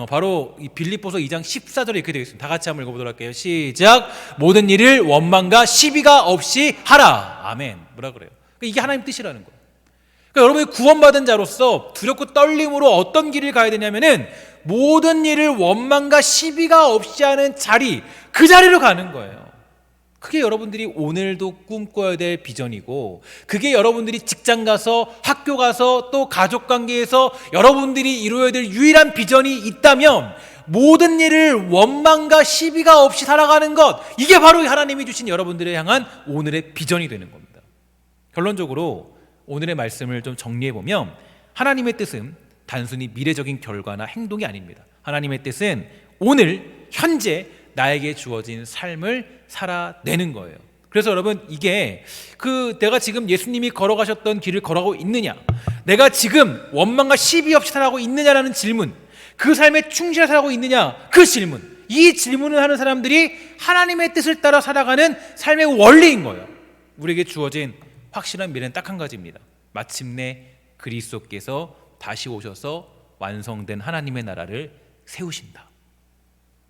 A: 바로 이 빌립보서 2장 14절에 이렇게 되어 있습니다. 다 같이 한번 읽어보도록 할게요. 시작. 모든 일을 원망과 시비가 없이 하라. 아멘. 뭐라 그래요? 이게 하나님 뜻이라는 거예요. 그러니까 여러분이 구원받은 자로서 두렵고 떨림으로 어떤 길을 가야 되냐면은 모든 일을 원망과 시비가 없이 하는 자리, 그 자리로 가는 거예요. 그게 여러분들이 오늘도 꿈꿔야 될 비전이고, 그게 여러분들이 직장 가서, 학교 가서, 또 가족 관계에서 여러분들이 이루어야 될 유일한 비전이 있다면 모든 일을 원망과 시비가 없이 살아가는 것, 이게 바로 하나님이 주신 여러분들을 향한 오늘의 비전이 되는 겁니다. 결론적으로 오늘의 말씀을 좀 정리해보면, 하나님의 뜻은 단순히 미래적인 결과나 행동이 아닙니다. 하나님의 뜻은 오늘 현재 나에게 주어진 삶을 살아내는 거예요. 그래서 여러분, 이게 내가 지금 예수님이 걸어가셨던 길을 걸어가고 있느냐, 내가 지금 원망과 시비 없이 살아가고 있느냐라는 질문, 그 삶에 충실히 살아가고 있느냐, 그 질문, 이 질문을 하는 사람들이 하나님의 뜻을 따라 살아가는 삶의 원리인 거예요. 우리에게 주어진 확실한 미래는 딱 한 가지입니다. 마침내 그리스도께서 다시 오셔서 완성된 하나님의 나라를 세우신다.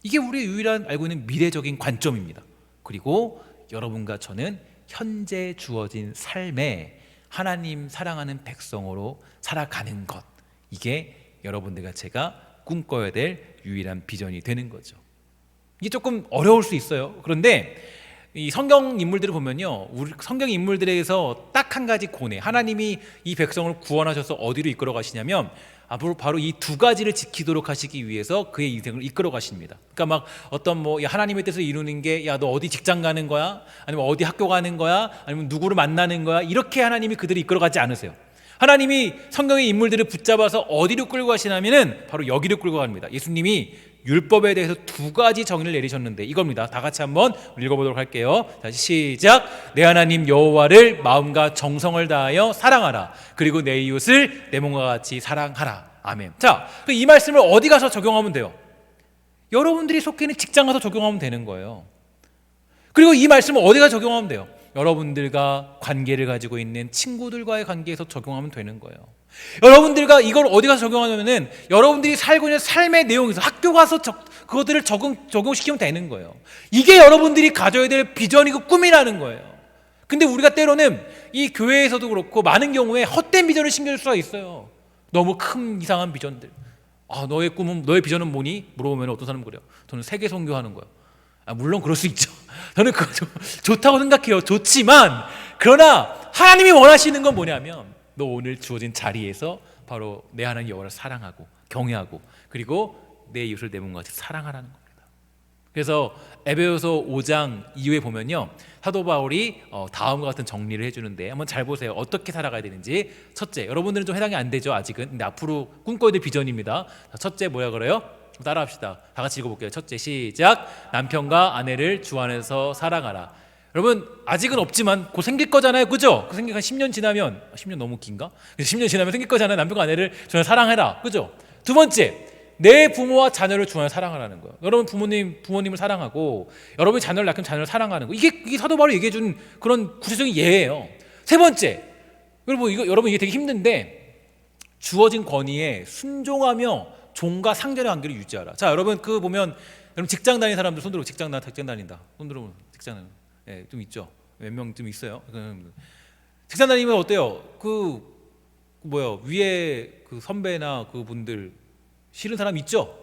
A: 이게 우리의 유일한 알고 있는 미래적인 관점입니다. 그리고 여러분과 저는 현재 주어진 삶에 하나님 사랑하는 백성으로 살아가는 것, 이게 여러분들과 제가 꿈꿔야 될 유일한 비전이 되는 거죠. 이게 조금 어려울 수 있어요. 그런데 이 성경 인물들을 보면요, 우리 성경 인물들에서 딱 한 가지 고뇌, 하나님이 이 백성을 구원하셔서 어디로 이끌어 가시냐면 바로 이 두 가지를 지키도록 하시기 위해서 그의 인생을 이끌어 가십니다. 그러니까 막 어떤 하나님의 뜻을 이루는 게, 야, 너 어디 직장 가는 거야? 아니면 어디 학교 가는 거야? 아니면 누구를 만나는 거야? 이렇게 하나님이 그들을 이끌어 가지 않으세요. 하나님이 성경의 인물들을 붙잡아서 어디로 끌고 가시냐면은 바로 여기로 끌고 갑니다. 예수님이 율법에 대해서 두 가지 정의를 내리셨는데 이겁니다. 다 같이 한번 읽어보도록 할게요. 다시 시작. 내 하나님 여호와를 마음과 정성을 다하여 사랑하라. 그리고 내 이웃을 내 몸과 같이 사랑하라. 아멘. 자, 이 말씀을 어디 가서 적용하면 돼요? 여러분들이 속해 있는 직장 가서 적용하면 되는 거예요. 그리고 이 말씀을 어디 가서 적용하면 돼요? 여러분들과 관계를 가지고 있는 친구들과의 관계에서 적용하면 되는 거예요. 여러분들과 이걸 어디 가서 적용하냐면은 여러분들이 살고 있는 삶의 내용에서 학교 가서 그것들을 적용시키면 되는 거예요. 이게 여러분들이 가져야 될 비전이고 꿈이라는 거예요. 근데 우리가 때로는 이 교회에서도 그렇고 많은 경우에 헛된 비전을 심겨줄 수가 있어요. 너무 큰 이상한 비전들. 너의 꿈은, 너의 비전은 뭐니? 물어보면 어떤 사람은 그래요. 저는 세계 선교하는 거예요. 물론 그럴 수 있죠. 저는 그거 좋다고 생각해요. 좋지만, 그러나 하나님이 원하시는 건 뭐냐면 너 오늘 주어진 자리에서 바로 내 하나님 여호와를 사랑하고 경외하고 그리고 내 이웃을 내 몸과 같이 사랑하라는 겁니다. 그래서 에베소서 5장 이후에 보면요, 사도 바울이 다음과 같은 정리를 해주는데 한번 잘 보세요. 어떻게 살아가야 되는지. 첫째, 여러분들은 좀 해당이 안 되죠 아직은. 근데 앞으로 꿈꿔야 될 비전입니다. 첫째 뭐야 그래요? 따라합시다. 다 같이 읽어볼게요. 첫째 시작. 남편과 아내를 주 안에서 사랑하라. 여러분 아직은 없지만 곧 생길 거잖아요, 그죠? 그 생긴 한 10년 지나면, 10년 너무 긴가? 10년 지나면 생길 거잖아요. 남편과 아내를 주 안에서 사랑해라, 그죠? 두 번째, 내 부모와 자녀를 주 안에서 사랑하라는 거예요. 여러분 부모님을 사랑하고 여러분이 자녀를 낳으면 자녀를 사랑하는 거, 이게 사도 바울이 얘기해 준 그런 구체적인 예예요. 세 번째, 여러분 이게 되게 힘든데 주어진 권위에 순종하며 종과 상전의 관계를 유지하라. 자, 여러분 보면 여러분 직장 다니는 사람들 손 들어. 직장 다닌다. 손 들어. 직장 좀 있죠. 몇 명 좀 있어요. 직장 다니면 어때요? 위에 선배나 그분들 싫은 사람 있죠?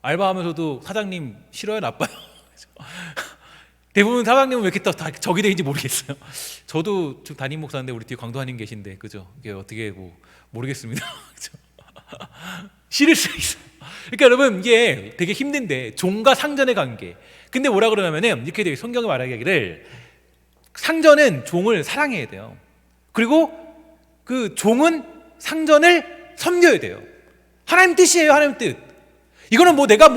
A: 알바하면서도 사장님 싫어요, 나빠요? 대부분 사장님은 왜 이렇게 또 다 적이 되는지 모르겠어요. 저도 지금 담임 목사인데 우리 뒤에 광도하님 계신데, 그죠? 이게 어떻게 모르겠습니다. 그죠? 싫을 수 있어요. 그러니까 여러분 이게 되게 힘든데 종과 상전의 관계. 근데 뭐라 그러냐면은 이렇게 돼요. 성경이 말하기를 상전은 종을 사랑해야 돼요. 그리고 그 종은 상전을 섬겨야 돼요. 하나님 뜻이에요, 하나님 뜻. 이거는 내가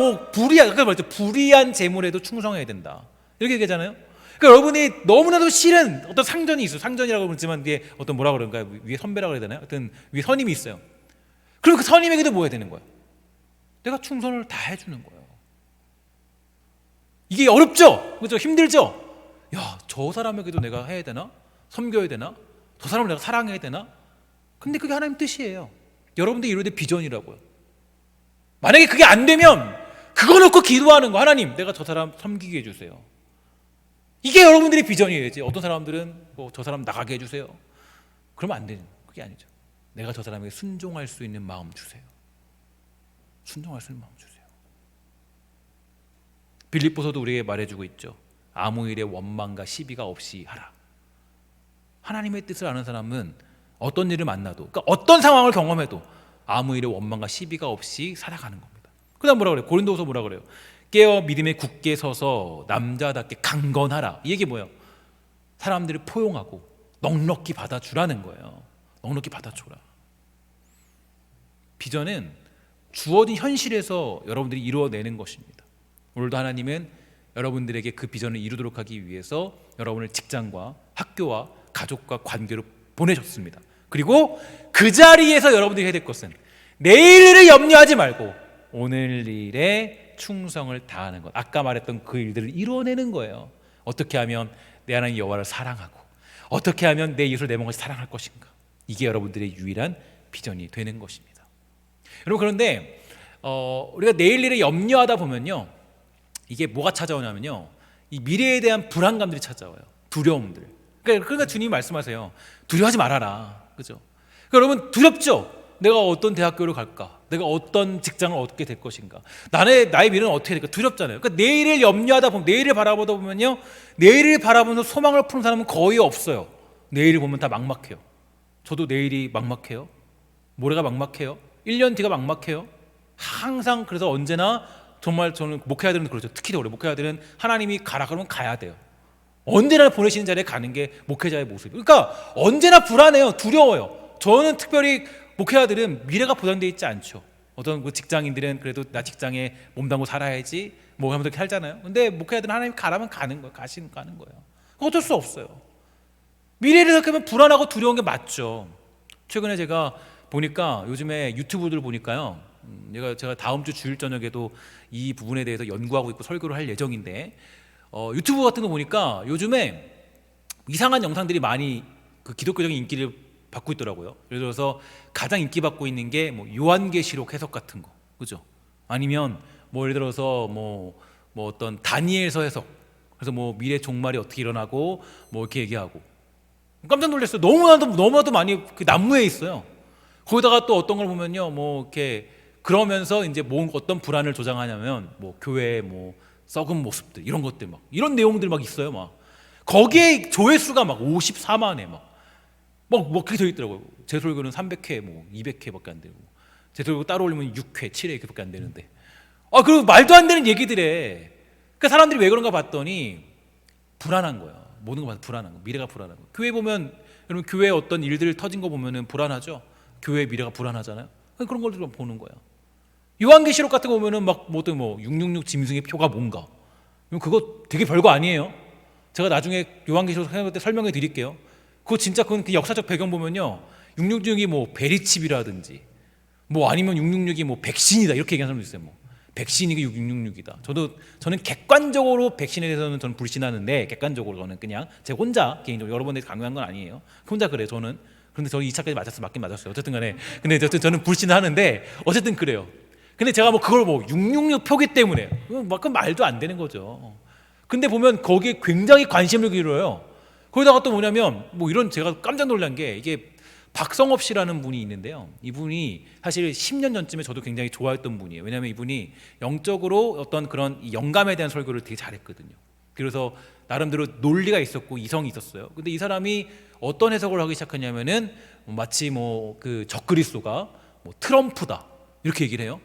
A: 불의한 재물에도 충성해야 된다. 이렇게 얘기하잖아요. 그러니까 여러분이 너무나도 싫은 어떤 상전이 있어요. 상전이라고 그러지만 이게 어떤 뭐라 그런가요? 위에 선배라고 해야 되나요? 어떤 위에 선임이 있어요. 그럼 그 선임에게도 뭐 해야 되는 거예요? 내가 충성을 다 해주는 거예요. 이게 어렵죠? 그렇죠? 힘들죠? 야, 저 사람에게도 내가 해야 되나? 섬겨야 되나? 저 사람을 내가 사랑해야 되나? 근데 그게 하나님 뜻이에요. 여러분들이 이룰 때 비전이라고요. 만약에 그게 안 되면 그거 놓고 기도하는 거. 하나님, 내가 저 사람 섬기게 해주세요. 이게 여러분들의 비전이에요. 어떤 사람들은 저 사람 나가게 해주세요. 그러면 안 되는, 그게 아니죠. 내가 저 사람에게 순종할 수 있는 마음 주세요. 순종할 수 있는 마음 주세요. 빌립보서도 우리에게 말해주고 있죠. 아무 일에 원망과 시비가 없이 하라. 하나님의 뜻을 아는 사람은 어떤 일을 만나도, 그러니까 어떤 상황을 경험해도 아무 일에 원망과 시비가 없이 살아가는 겁니다. 그다음 뭐라 그래요? 고린도서 뭐라 그래요? 깨어 믿음에 굳게 서서 남자답게 강건하라. 이 얘기 뭐예요? 사람들을 포용하고 넉넉히 받아주라는 거예요. 넉넉히 받아줘라. 비전은 주어진 현실에서 여러분들이 이루어내는 것입니다. 오늘도 하나님은 여러분들에게 그 비전을 이루도록 하기 위해서 여러분을 직장과 학교와 가족과 관계로 보내셨습니다. 그리고 그 자리에서 여러분들이 해야 될 것은 내일 일을 염려하지 말고 오늘 일에 충성을 다하는 것. 아까 말했던 그 일들을 이루어내는 거예요. 어떻게 하면 내 하나님 여호와를 사랑하고, 어떻게 하면 내 이웃을 내 몸같이 사랑할 것인가. 이게 여러분들의 유일한 비전이 되는 것입니다. 여러분, 그런데 우리가 내일 일에 염려하다 보면요, 이게 뭐가 찾아오냐면요, 이 미래에 대한 불안감들이 찾아와요. 두려움들. 그러니까 주님이 말씀하세요. 두려워하지 말아라. 그죠? 그러니까 여러분, 두렵죠? 내가 어떤 대학교를 갈까? 내가 어떤 직장을 얻게 될 것인가? 나의 미래는 어떻게 될까? 두렵잖아요. 그러니까 내일을 염려하다 보면, 내일을 바라보다 보면요, 내일을 바라보면서 소망을 푸는 사람은 거의 없어요. 내일을 보면 다 막막해요. 저도 내일이 막막해요. 모레가 막막해요. 1년 뒤가 막막해요. 항상. 그래서 언제나 정말 저는 목회자들은 그렇죠. 특히 더 그래요. 목회자들은 하나님이 가라 그러면 가야 돼요. 언제나 보내시는 자리에 가는 게 목회자의 모습이에요. 그러니까 언제나 불안해요. 두려워요. 저는 특별히 목회자들은 미래가 보장되어 있지 않죠. 어떤 직장인들은 그래도 나 직장에 몸담고 살아야지 뭐 하면서 살잖아요. 근데 목회자들은 하나님 가라면 가는 거예요. 가는 거예요. 어쩔 수 없어요. 미래를 생각하면 불안하고 두려운 게 맞죠. 최근에 제가 보니까 요즘에 유튜브들 보니까요, 제가 다음 주 주일 저녁에도 이 부분에 대해서 연구하고 있고 설교를 할 예정인데, 유튜브 같은 거 보니까 요즘에 이상한 영상들이 많이 그 기독교적인 인기를 받고 있더라고요. 예를 들어서 가장 인기 받고 있는 게 뭐 요한계시록 해석 같은 거, 그죠? 아니면 뭐 예를 들어서 뭐 어떤 다니엘서 해석, 그래서 뭐 미래 종말이 어떻게 일어나고 뭐 이렇게 얘기하고 깜짝 놀랐어요. 너무나도 많이 그 난무해 있어요. 거기다가 또 어떤 걸 보면요, 뭐 이렇게 그러면서 이제 뭐 어떤 불안을 조장하냐면 뭐 교회의 뭐 썩은 모습들, 이런 것들 막 이런 내용들 막 있어요. 막 거기에 조회수가 막 54만에 뭐 그렇게 되어 있더라고요. 제 설교는 300회 뭐 200회밖에 안 되고, 제 설교 따로 올리면 6회, 7회 이렇게밖에 안 되는데, 그리고 말도 안 되는 얘기들에, 그러니까 사람들이 왜 그런가 봤더니 불안한 거야. 모든 거 봐도 불안한 거, 미래가 불안한 거. 교회 보면 여러분, 교회 어떤 일들 터진 거 보면은 불안하죠. 교회의 미래가 불안하잖아요. 그런 걸 좀 보는 거야. 요한계시록 같은 거 보면은 막 뭐 666 짐승의 표가 뭔가, 그거 되게 별거 아니에요. 제가 나중에 요한계시록 생각할 때 설명해 드릴게요. 그건 그 역사적 배경 보면요, 666이 뭐 베리칩이라든지 뭐 아니면 666이 뭐 백신이다 이렇게 얘기하는 사람도 있어요. 뭐 백신이 666이다. 저는 객관적으로 백신에 대해서는 저는 불신하는데, 객관적으로 저는 그냥 제 혼자 개인적으로, 여러 번에 강요한 건 아니에요. 혼자 그래요. 그런데 저는 2차까지 맞긴 맞았어요. 어쨌든 간에. 근데 저는 불신하는데 어쨌든 그래요. 근데 제가 뭐 그걸 뭐 666 표기 때문에 그건 말도 안 되는 거죠. 근데 보면 거기에 굉장히 관심을 기울여요. 거기다가 또 뭐냐면 뭐 이런, 제가 깜짝 놀란 게, 이게 박성업 씨라는 분이 있는데요. 이분이 사실 10년 전쯤에 저도 굉장히 좋아했던 분이에요. 왜냐하면 이분이 영적으로 어떤 그런 영감에 대한 설교를 되게 잘했거든요. 그래서 나름대로 논리가 있었고 이성이 있었어요. 근데 이 사람이 어떤 해석을 하기 시작했냐면은 마치 뭐 그 적그리스도가 뭐 트럼프다 이렇게 얘기를 해요.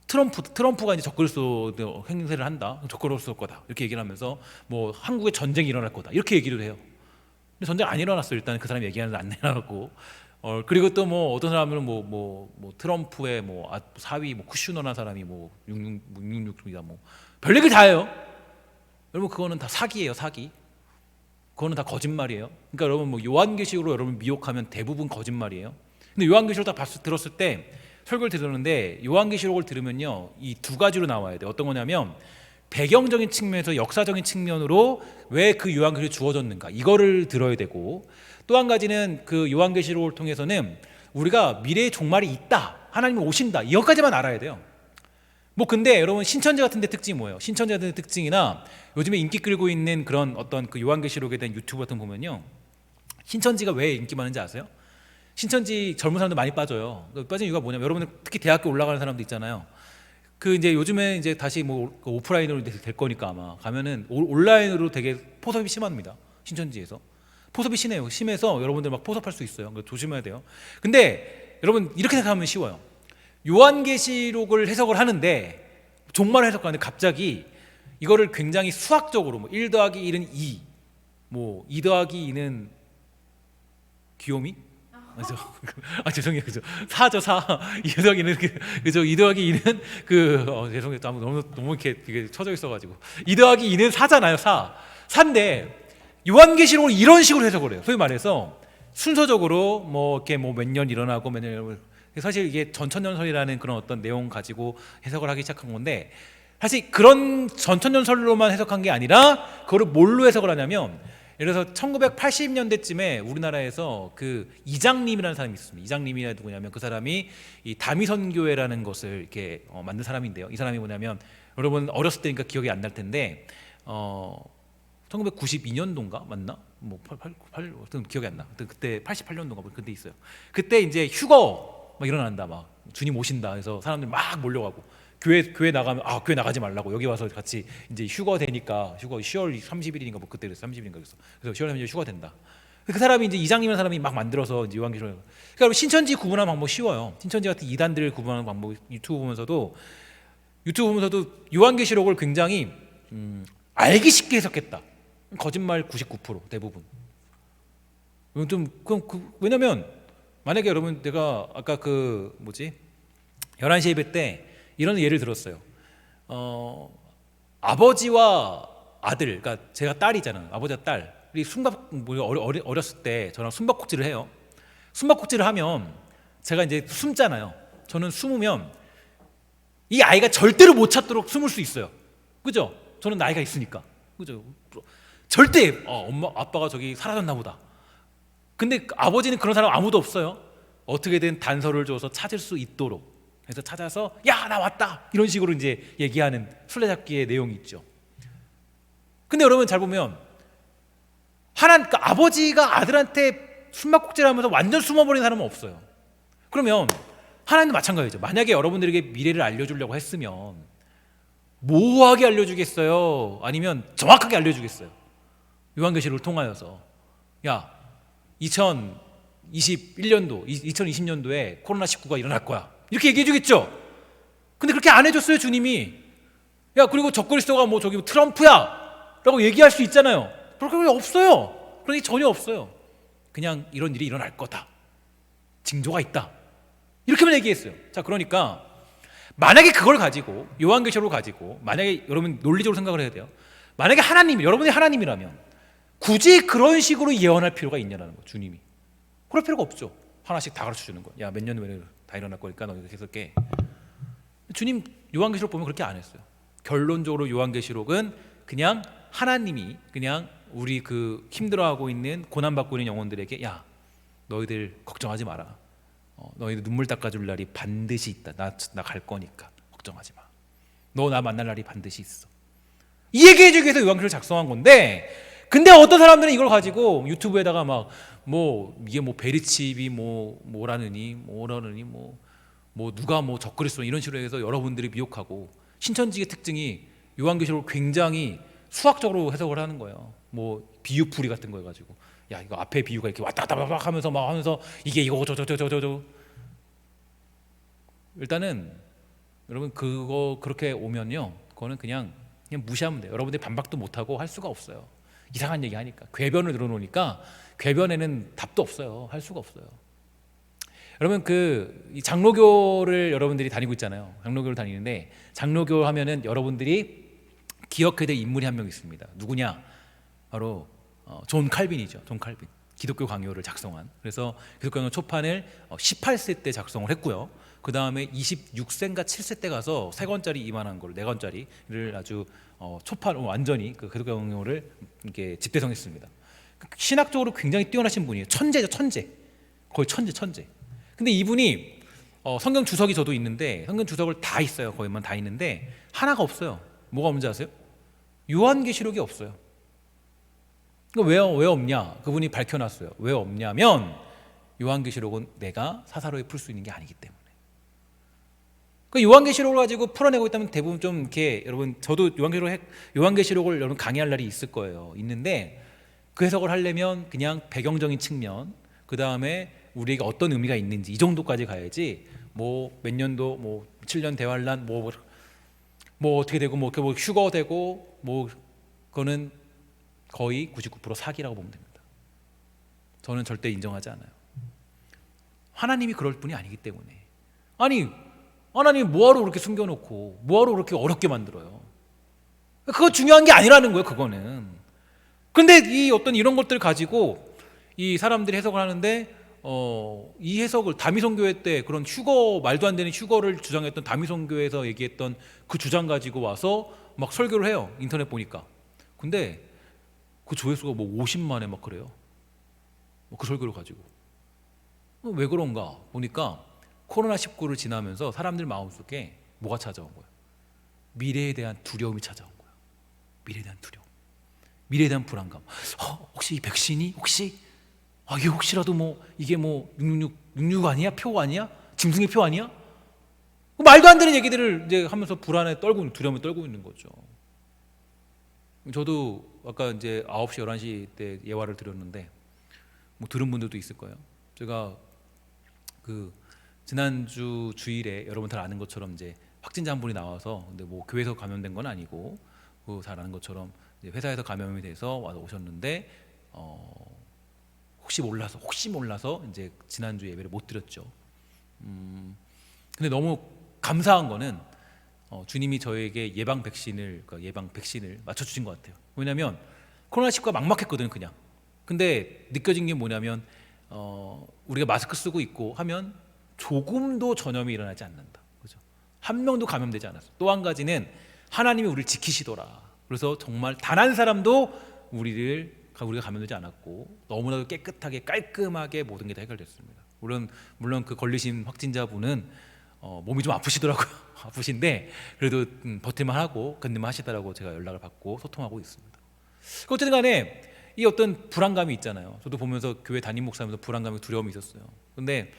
A: 트럼프가 이제 적그리스도 행세를 한다, 적그리스도 거다 이렇게 얘기를 하면서 뭐 한국에 전쟁이 일어날 거다 이렇게 얘기를 해요. 근데 전쟁 안 일어났어요. 일단 그 사람이 얘기하는데 안 일어났고, 그리고 또 뭐 어떤 사람은 뭐 트럼프의 뭐 사위 뭐 쿠슈너라는 사람이 뭐 666이다 뭐 별얘기 다 해요. 여러분, 그거는 다 사기예요. 사기. 그거는 다 거짓말이에요. 그러니까 여러분, 뭐 요한계시록으로 여러분 미혹하면 대부분 거짓말이에요. 근데 요한계시록 딱 들었을 때, 설교를 들었는데 요한계시록을 들으면요, 이 두 가지로 나와야 돼요. 어떤 거냐면 배경적인 측면에서 역사적인 측면으로 왜 그 요한계시록이 주어졌는가, 이거를 들어야 되고, 또 한 가지는 그 요한계시록을 통해서는 우리가 미래의 종말이 있다, 하나님이 오신다, 이것까지만 알아야 돼요. 뭐 근데 여러분, 신천지 같은 데 특징이 뭐예요? 신천지 같은 데 특징이나 요즘에 인기 끌고 있는 그런 어떤 그 요한계시록에 대한 유튜브 같은 거 보면요, 신천지가 왜 인기 많은지 아세요? 신천지 젊은 사람들 많이 빠져요. 빠진 이유가 뭐냐면 여러분들 특히 대학교 올라가는 사람도 있잖아요. 그 이제 요즘에 이제 다시 뭐 오프라인으로 될 거니까 아마 가면은 온라인으로 되게 포섭이 심합니다. 신천지에서 포섭이 심해요. 심해서 여러분들 막 포섭할 수 있어요. 조심해야 돼요. 근데 여러분 이렇게 생각하면 쉬워요. 요한계시록을 해석을 하는데 종말을 해석하는데 갑자기 이거를 굉장히 수학적으로 뭐 1 더하기 1은 2, 뭐 2 더하기 2는 귀요미? 죄송해요. 그죠. 4죠, 4. 2 더하기 2는 그죠. 2 더하기 2는 죄송해요. 너무 이렇게 쳐져 있어가지고 2 더하기 2는 4잖아요. 4인데 요한계시록을 이런 식으로 해석을 해요. 소위 말해서 순서적으로 뭐 이렇게 뭐 몇 년 일어나고 몇 년 일어나고 사실 이게 전천년설이라는 그런 어떤 내용 가지고 해석을 하기 시작한 건데 사실 그런 전천년설로만 해석한 게 아니라 그거를 뭘로 해석을 하냐면 예를 들어서 1980년대쯤에 우리나라에서 그 이장님이라는 사람이 있습니다. 이장님이 누구냐면 그 사람이 이 다미선교회라는 것을 이렇게 만든 사람인데요. 이 사람이 뭐냐면 여러분 어렸을 때니까 기억이 안 날 텐데 1992년도인가 맞나? 뭐 88, 기억이 안 나. 그때 88년도인가 뭐 그때 있어요. 그때 이제 휴거 막 일어난다, 막 주님 오신다 해서 사람들이 막 몰려가고 교회 나가면 교회 나가지 말라고 여기 와서 같이 이제 휴거 되니까 휴거 10월 30일인가 뭐 그때 그래서 30일인가 그래서 10월 30일 휴거 된다. 그 사람이 이제 이장님이라는 사람이 막 만들어서 이제 요한계시록. 그러니까 신천지 구분하는 방법 쉬워요. 신천지 같은 이단들을 구분하는 방법 유튜브 보면서도 요한계시록을 굉장히 알기 쉽게 해석했다. 거짓말 99% 대부분. 왜냐면 만약에 여러분 내가 아까 그 11시 예배 때 이런 예를 들었어요. 아버지와 아들, 그러니까 제가 딸이잖아요. 아버지와 딸이 어렸을 때 저랑 숨바꼭질을 해요. 숨바꼭질을 하면 제가 이제 숨잖아요. 저는 숨으면 이 아이가 절대로 못 찾도록 숨을 수 있어요. 그죠? 저는 나이가 있으니까. 그죠? 절대 엄마 아빠가 저기 사라졌나 보다. 근데 아버지는 그런 사람 아무도 없어요. 어떻게든 단서를 줘서 찾을 수 있도록 해서 찾아서 야 나 왔다 이런 식으로 이제 얘기하는 술래잡기의 내용이 있죠. 근데 여러분 잘 보면 그러니까 아버지가 아들한테 숨바꼭질하면서 완전 숨어버린 사람은 없어요. 그러면 하나님도 마찬가지죠. 만약에 여러분들에게 미래를 알려주려고 했으면 모호하게 알려주겠어요? 아니면 정확하게 알려주겠어요? 요한계시록을 통하여서 야 2021년도 2020년도에 코로나19가 일어날 거야 이렇게 얘기해 주겠죠. 근데 그렇게 안 해줬어요. 주님이 야 그리고 적그리스도가 뭐 저기 트럼프야 라고 얘기할 수 있잖아요. 그런 게 없어요. 그런 게 전혀 없어요. 그냥 이런 일이 일어날 거다, 징조가 있다, 이렇게만 얘기했어요. 자, 그러니까 만약에 그걸 가지고 요한계시록을 가지고 만약에 여러분 논리적으로 생각을 해야 돼요. 만약에 여러분이 하나님이라면 굳이 그런 식으로 예언할 필요가 있냐라는 거예요. 주님이 그럴 필요가 없죠. 하나씩 다 가르쳐 주는 거야. 야 몇 년 후에 다 일어날 거니까 너 이렇게 해석해. 주님 요한계시록 보면 그렇게 안 했어요. 결론적으로 요한계시록은 그냥 하나님이 그냥 우리 그 힘들어하고 있는 고난받고 있는 영혼들에게 야 너희들 걱정하지 마라. 너희들 눈물 닦아줄 날이 반드시 있다. 나 갈 거니까 걱정하지 마. 너 나 만날 날이 반드시 있어. 이 얘기해주기 위해서 요한계시록을 작성한 건데, 근데 어떤 사람들은 이걸 가지고 유튜브에다가 막 이게 베리칩이 뭐라느니 누가 적그리스도 이런 식으로 해서 여러분들이 미혹하고, 신천지의 특징이 요한계시록을 굉장히 수학적으로 해석을 하는 거예요. 비유풀이 같은 거 해가지고 야 이거 앞에 비유가 이렇게 왔다 갔다 하면서 이게 이거 저저저저저. 일단은 여러분 그렇게 오면요, 그거는 그냥 무시하면 돼요. 여러분들이 반박도 못하고 할 수가 없어요. 이상한 얘기 하니까 궤변을 늘어놓으니까 궤변에는 답도 없어요. 할 수가 없어요. 여러분 이 장로교를 여러분들이 다니고 있잖아요. 장로교를 다니는데 장로교 하면은 여러분들이 기억해야 될 인물이 한 명 있습니다. 누구냐? 바로 존 칼빈이죠. 존 칼빈. 기독교 강요를 작성한. 그래서 기독교 강요 초판을 18세 때 작성을 했고요. 그 다음에 26세인가 7세 때 가서 3권짜리 이만한 걸 4권짜리를 아주 초판 완전히 그 기독교 강요를 이렇게 집대성했습니다. 신학적으로 굉장히 뛰어나신 분이에요. 천재죠, 천재. 거의 천재. 근데 이분이 성경 주석이 저도 있는데 성경 주석을 다 있어요. 거의만 다 있는데 하나가 없어요. 뭐가 없는지 아세요? 요한계시록이 없어요. 왜 없냐? 그분이 밝혀놨어요. 왜 없냐면 요한계시록은 내가 사사로이 풀 수 있는 게 아니기 때문에. 그 요한계시록을 가지고 풀어내고 있다면 대부분 좀 이렇게 여러분 저도 요한계시록을 여러분 강의할 날이 있을 거예요. 있는데 그 해석을 하려면 그냥 배경적인 측면, 그 다음에 우리에게 어떤 의미가 있는지 이 정도까지 가야지 뭐 몇 년도 뭐 7년 대환란 뭐 어떻게 되고 뭐 휴거 되고 뭐 그거는 거의 99% 사기라고 보면 됩니다. 저는 절대 인정하지 않아요. 하나님이 그럴 뿐이 아니기 때문에. 아니 하나님이 뭐하러 그렇게 숨겨놓고 뭐하러 그렇게 어렵게 만들어요. 그거 중요한 게 아니라는 거예요. 그거는. 근데 이 어떤 이런 것들을 가지고 이 사람들이 해석을 하는데 이 해석을 다미성교회 때 그런 휴거 말도 안 되는 휴거를 주장했던 다미성교회에서 얘기했던 그 주장 가지고 와서 막 설교를 해요. 인터넷 보니까. 근데 그 조회수가 뭐 50만에 막 그래요. 그 설교를 가지고. 왜 그런가 보니까 코로나19를 지나면서 사람들 마음속에 뭐가 찾아온 거예요? 미래에 대한 두려움이 찾아온 거예요. 미래에 대한 두려움, 미래에 대한 불안감. 혹시 이 백신이 이게 혹시라도 뭐 이게 뭐 666 아니야? 표 아니야? 짐승의 표 아니야? 말도 안 되는 얘기들을 이제 하면서 불안에 떨고 두려움에 떨고 있는 거죠. 저도 아까 이제 9시 11시 때 예화를 드렸는데 뭐 들은 분들도 있을 거예요. 제가 그 지난주 주일에 여러분 잘 아는 것처럼 이제 확진자 한 분이 나와서 근데 뭐 교회에서 감염된 건 아니고 잘 아는 것처럼 이제 회사에서 감염이 돼서 와서 오셨는데 혹시 몰라서 이제 지난주 예배를 못 드렸죠. 근데 너무 감사한 거는 주님이 저에게 예방 백신을 맞춰 주신 것 같아요. 왜냐하면 코로나19가 막막했거든요, 그냥. 근데 느껴진 게 뭐냐면 우리가 마스크 쓰고 있고 하면 조금도 전염이 일어나지 않는다. 그죠? 한 명도 감염되지 않았어. 또 한 가지는 하나님이 우리를 지키시더라. 그래서 정말 단 한 사람도 우리가 감염되지 않았고 너무나도 깨끗하게 깔끔하게 모든 게 다 해결됐습니다. 물론 그 걸리신 확진자분은 몸이 좀 아프시더라고요. 아프신데 그래도 버틸만 하고 견딜만 하시다라고 제가 연락을 받고 소통하고 있습니다. 어쨌든 간에 이 어떤 불안감이 있잖아요. 저도 보면서 교회 담임 목사면서 불안감이 두려움이 있었어요. 근데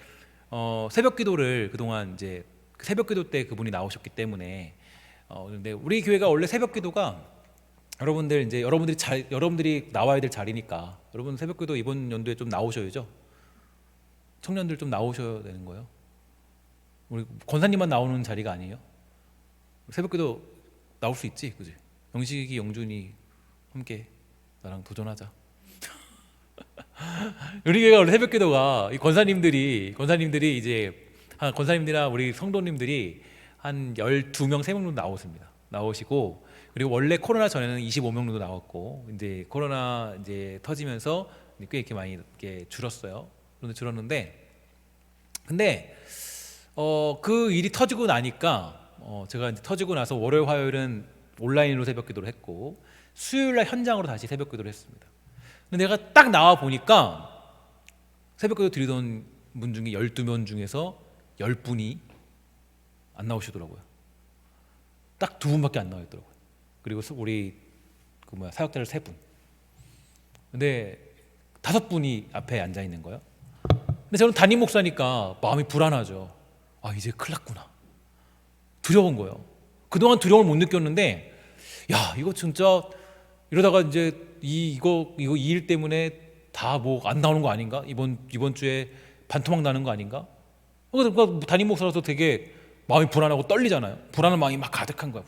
A: 새벽 기도를 그동안 이제 새벽 기도 때 그분이 나오셨기 때문에 근데 우리 교회가 원래 새벽 기도가 여러분들이 나와야 될 자리니까 여러분 새벽 기도 이번 연도에 좀 나오셔야죠. 청년들 좀 나오셔야 되는 거예요. 우리 권사님만 나오는 자리가 아니에요. 새벽 기도 나올 수 있지, 그지? 영식이, 영준이 함께 나랑 도전하자. 우리 교회가 원래 새벽 기도가 이 권사님들이 이제 권사님들이나 우리 성도님들이 한 12명, 3명 정도 나오시고 그리고 원래 코로나 전에는 25명 정도 나왔고 이제 코로나 이제 터지면서 꽤 이렇게 많이 이렇게 줄었어요. 그런데 줄었는데 근데 그 일이 터지고 나니까 제가 이제 터지고 나서 월요일 화요일은 온라인으로 새벽 기도를 했고 수요일 날 현장으로 다시 새벽 기도를 했습니다. 근데 내가 딱 나와 보니까 새벽 기도 드리던 분 중에 12명 중에서 10분이 안 나오시더라고요. 딱 2분밖에 안 나와 있더라고요. 그리고 우리 사역자를 3분. 근데 5분이 앞에 앉아 있는 거예요. 근데 저는 담임 목사니까 마음이 불안하죠. 이제 큰일 났구나. 두려운 거예요. 그동안 두려움을 못 느꼈는데 야, 이거 진짜 이러다가 이제 이 일 때문에 다 뭐 안 나오는 거 아닌가? 이번 주에 반토막 나는 거 아닌가? 그러니까 담임 목사라서 되게 마음이 불안하고 떨리잖아요. 불안한 마음이 막 가득한 거야.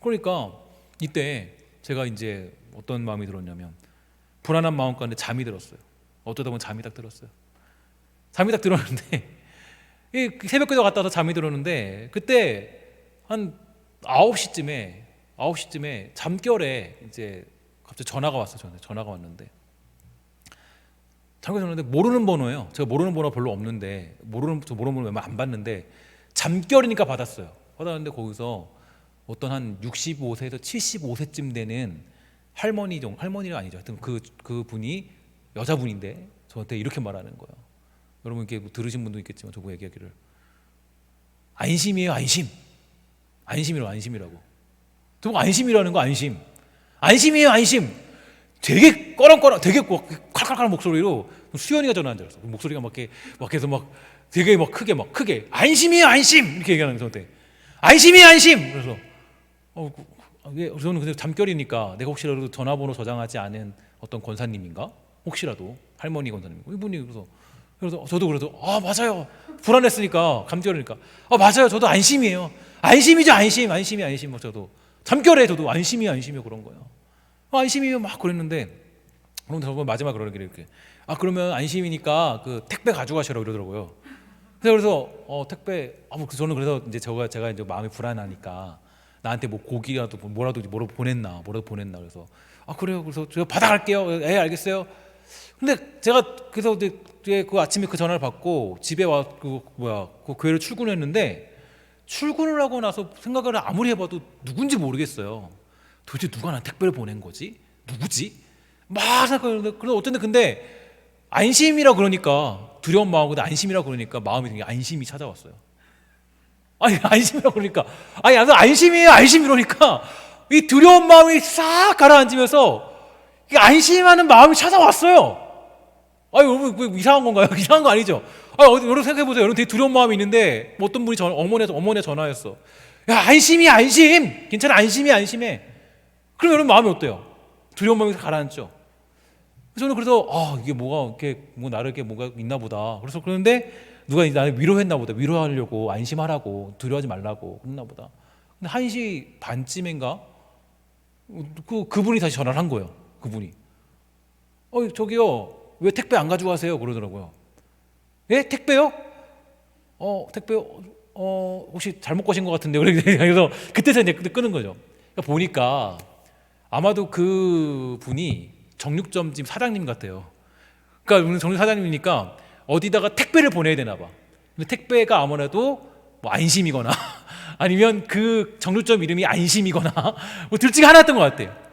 A: 그러니까 이때 제가 이제 어떤 마음이 들었냐면 불안한 마음 가운데 잠이 들었어요. 어쩌다 보면 잠이 딱 들었어요. 잠이 딱 들었는데 새벽 기도 갔다 와서 잠이 들었는데 그때 한 9시쯤에 잠결에 이제 갑자기 전화가 왔어요. 전화가 왔는데 모르는 번호예요. 제가 모르는 번호 별로 없는데 모르는 번호 웬만하면 안 받는데 잠결이니까 받았는데 거기서 어떤 한 65세에서 75세쯤 되는 할머니가 아니죠. 하여튼 그 분이 여자분인데 저한테 이렇게 말하는 거예요. 여러분 이렇게 들으신 분도 있겠지만 저거 얘기하기를 안심이에요, 안심. 안심이라고. 저거 안심이라는 거 안심이에요, 안심. 되게 되게 꺼렁꺼렁, 되게 칼칼칼 목소리로 수연이가 전화한 줄 알았어. 목소리가 막 계속 막 되게 막 크게 안심이에요, 안심 이렇게 얘기하는 저한테. 안심이에요, 안심. 그래서 저는 근데 잠결이니까 내가 혹시라도 전화번호 저장하지 않은 어떤 권사님인가? 혹시라도 할머니 권사님 이분이 그래서 저도 그래도 맞아요. 불안했으니까 감결이니까 맞아요. 저도 안심이에요. 안심이죠, 안심이 뭐 저도 잠결에 저도 안심이요 그런 거예요. 안심이요 막 그랬는데 그럼 저번 마지막 그러길래 이렇게 그러면 안심이니까 그 택배 가져가시라고 이러더라고요. 그래서 택배 저는 그래서 이제 제가 이제 마음이 불안하니까 나한테 뭐 고기라도 뭐라도 보냈나 그래서 그래요. 그래서 제가 받아갈게요. 알겠어요. 근데 제가 그래서 이제 그 아침에 그 전화를 받고 집에 그 교회를 출근했는데 출근을 하고 나서 생각을 아무리 해봐도 누군지 모르겠어요. 도대체 누가 난 택배를 보낸 거지? 누구지? 막 생각하는데 그래서 어쩐데 근데 안심이라 그러니까 두려운 마음보다 안심이라 그러니까 마음이 되게 안심이 찾아왔어요. 안심이라 그러니까 안심이에요, 안심 이러니까 이 두려운 마음이 싹 가라앉으면서 안심하는 마음이 찾아왔어요. 여러분 이상한 건가요? 이상한 거 아니죠? 여러분 생각해보세요. 여러분 되게 두려운 마음이 있는데 어떤 분이 어머니가 전화했어. 야, 안심이야, 안심. 괜찮아, 안심해. 그럼 여러분 마음이 어때요? 두려운 마음이 가라앉죠. 저는 그래서 이게 나를 뭐가 있나 보다. 그래서 그런데 누가 나를 위로했나 보다. 위로하려고 안심하라고 두려워하지 말라고 그랬나 보다. 근데 1시 반쯤인가 그분이 다시 전화를 한 거예요. 그분이 저기요 왜 택배 안 가져가세요? 그러더라고요. 예? 택배요? 택배요? 혹시 잘못 거신 것 같은데. 그래서 그때서 이제 끄는 거죠. 그러니까 보니까 아마도 그 분이 정육점집 사장님 같아요. 그러니까 우리 정육 사장님이니까 어디다가 택배를 보내야 되나 봐. 근데 택배가 아무래도 뭐 안심이거나 아니면 그 정육점 이름이 안심이거나 뭐 둘 중에 하나였던 것 같아요.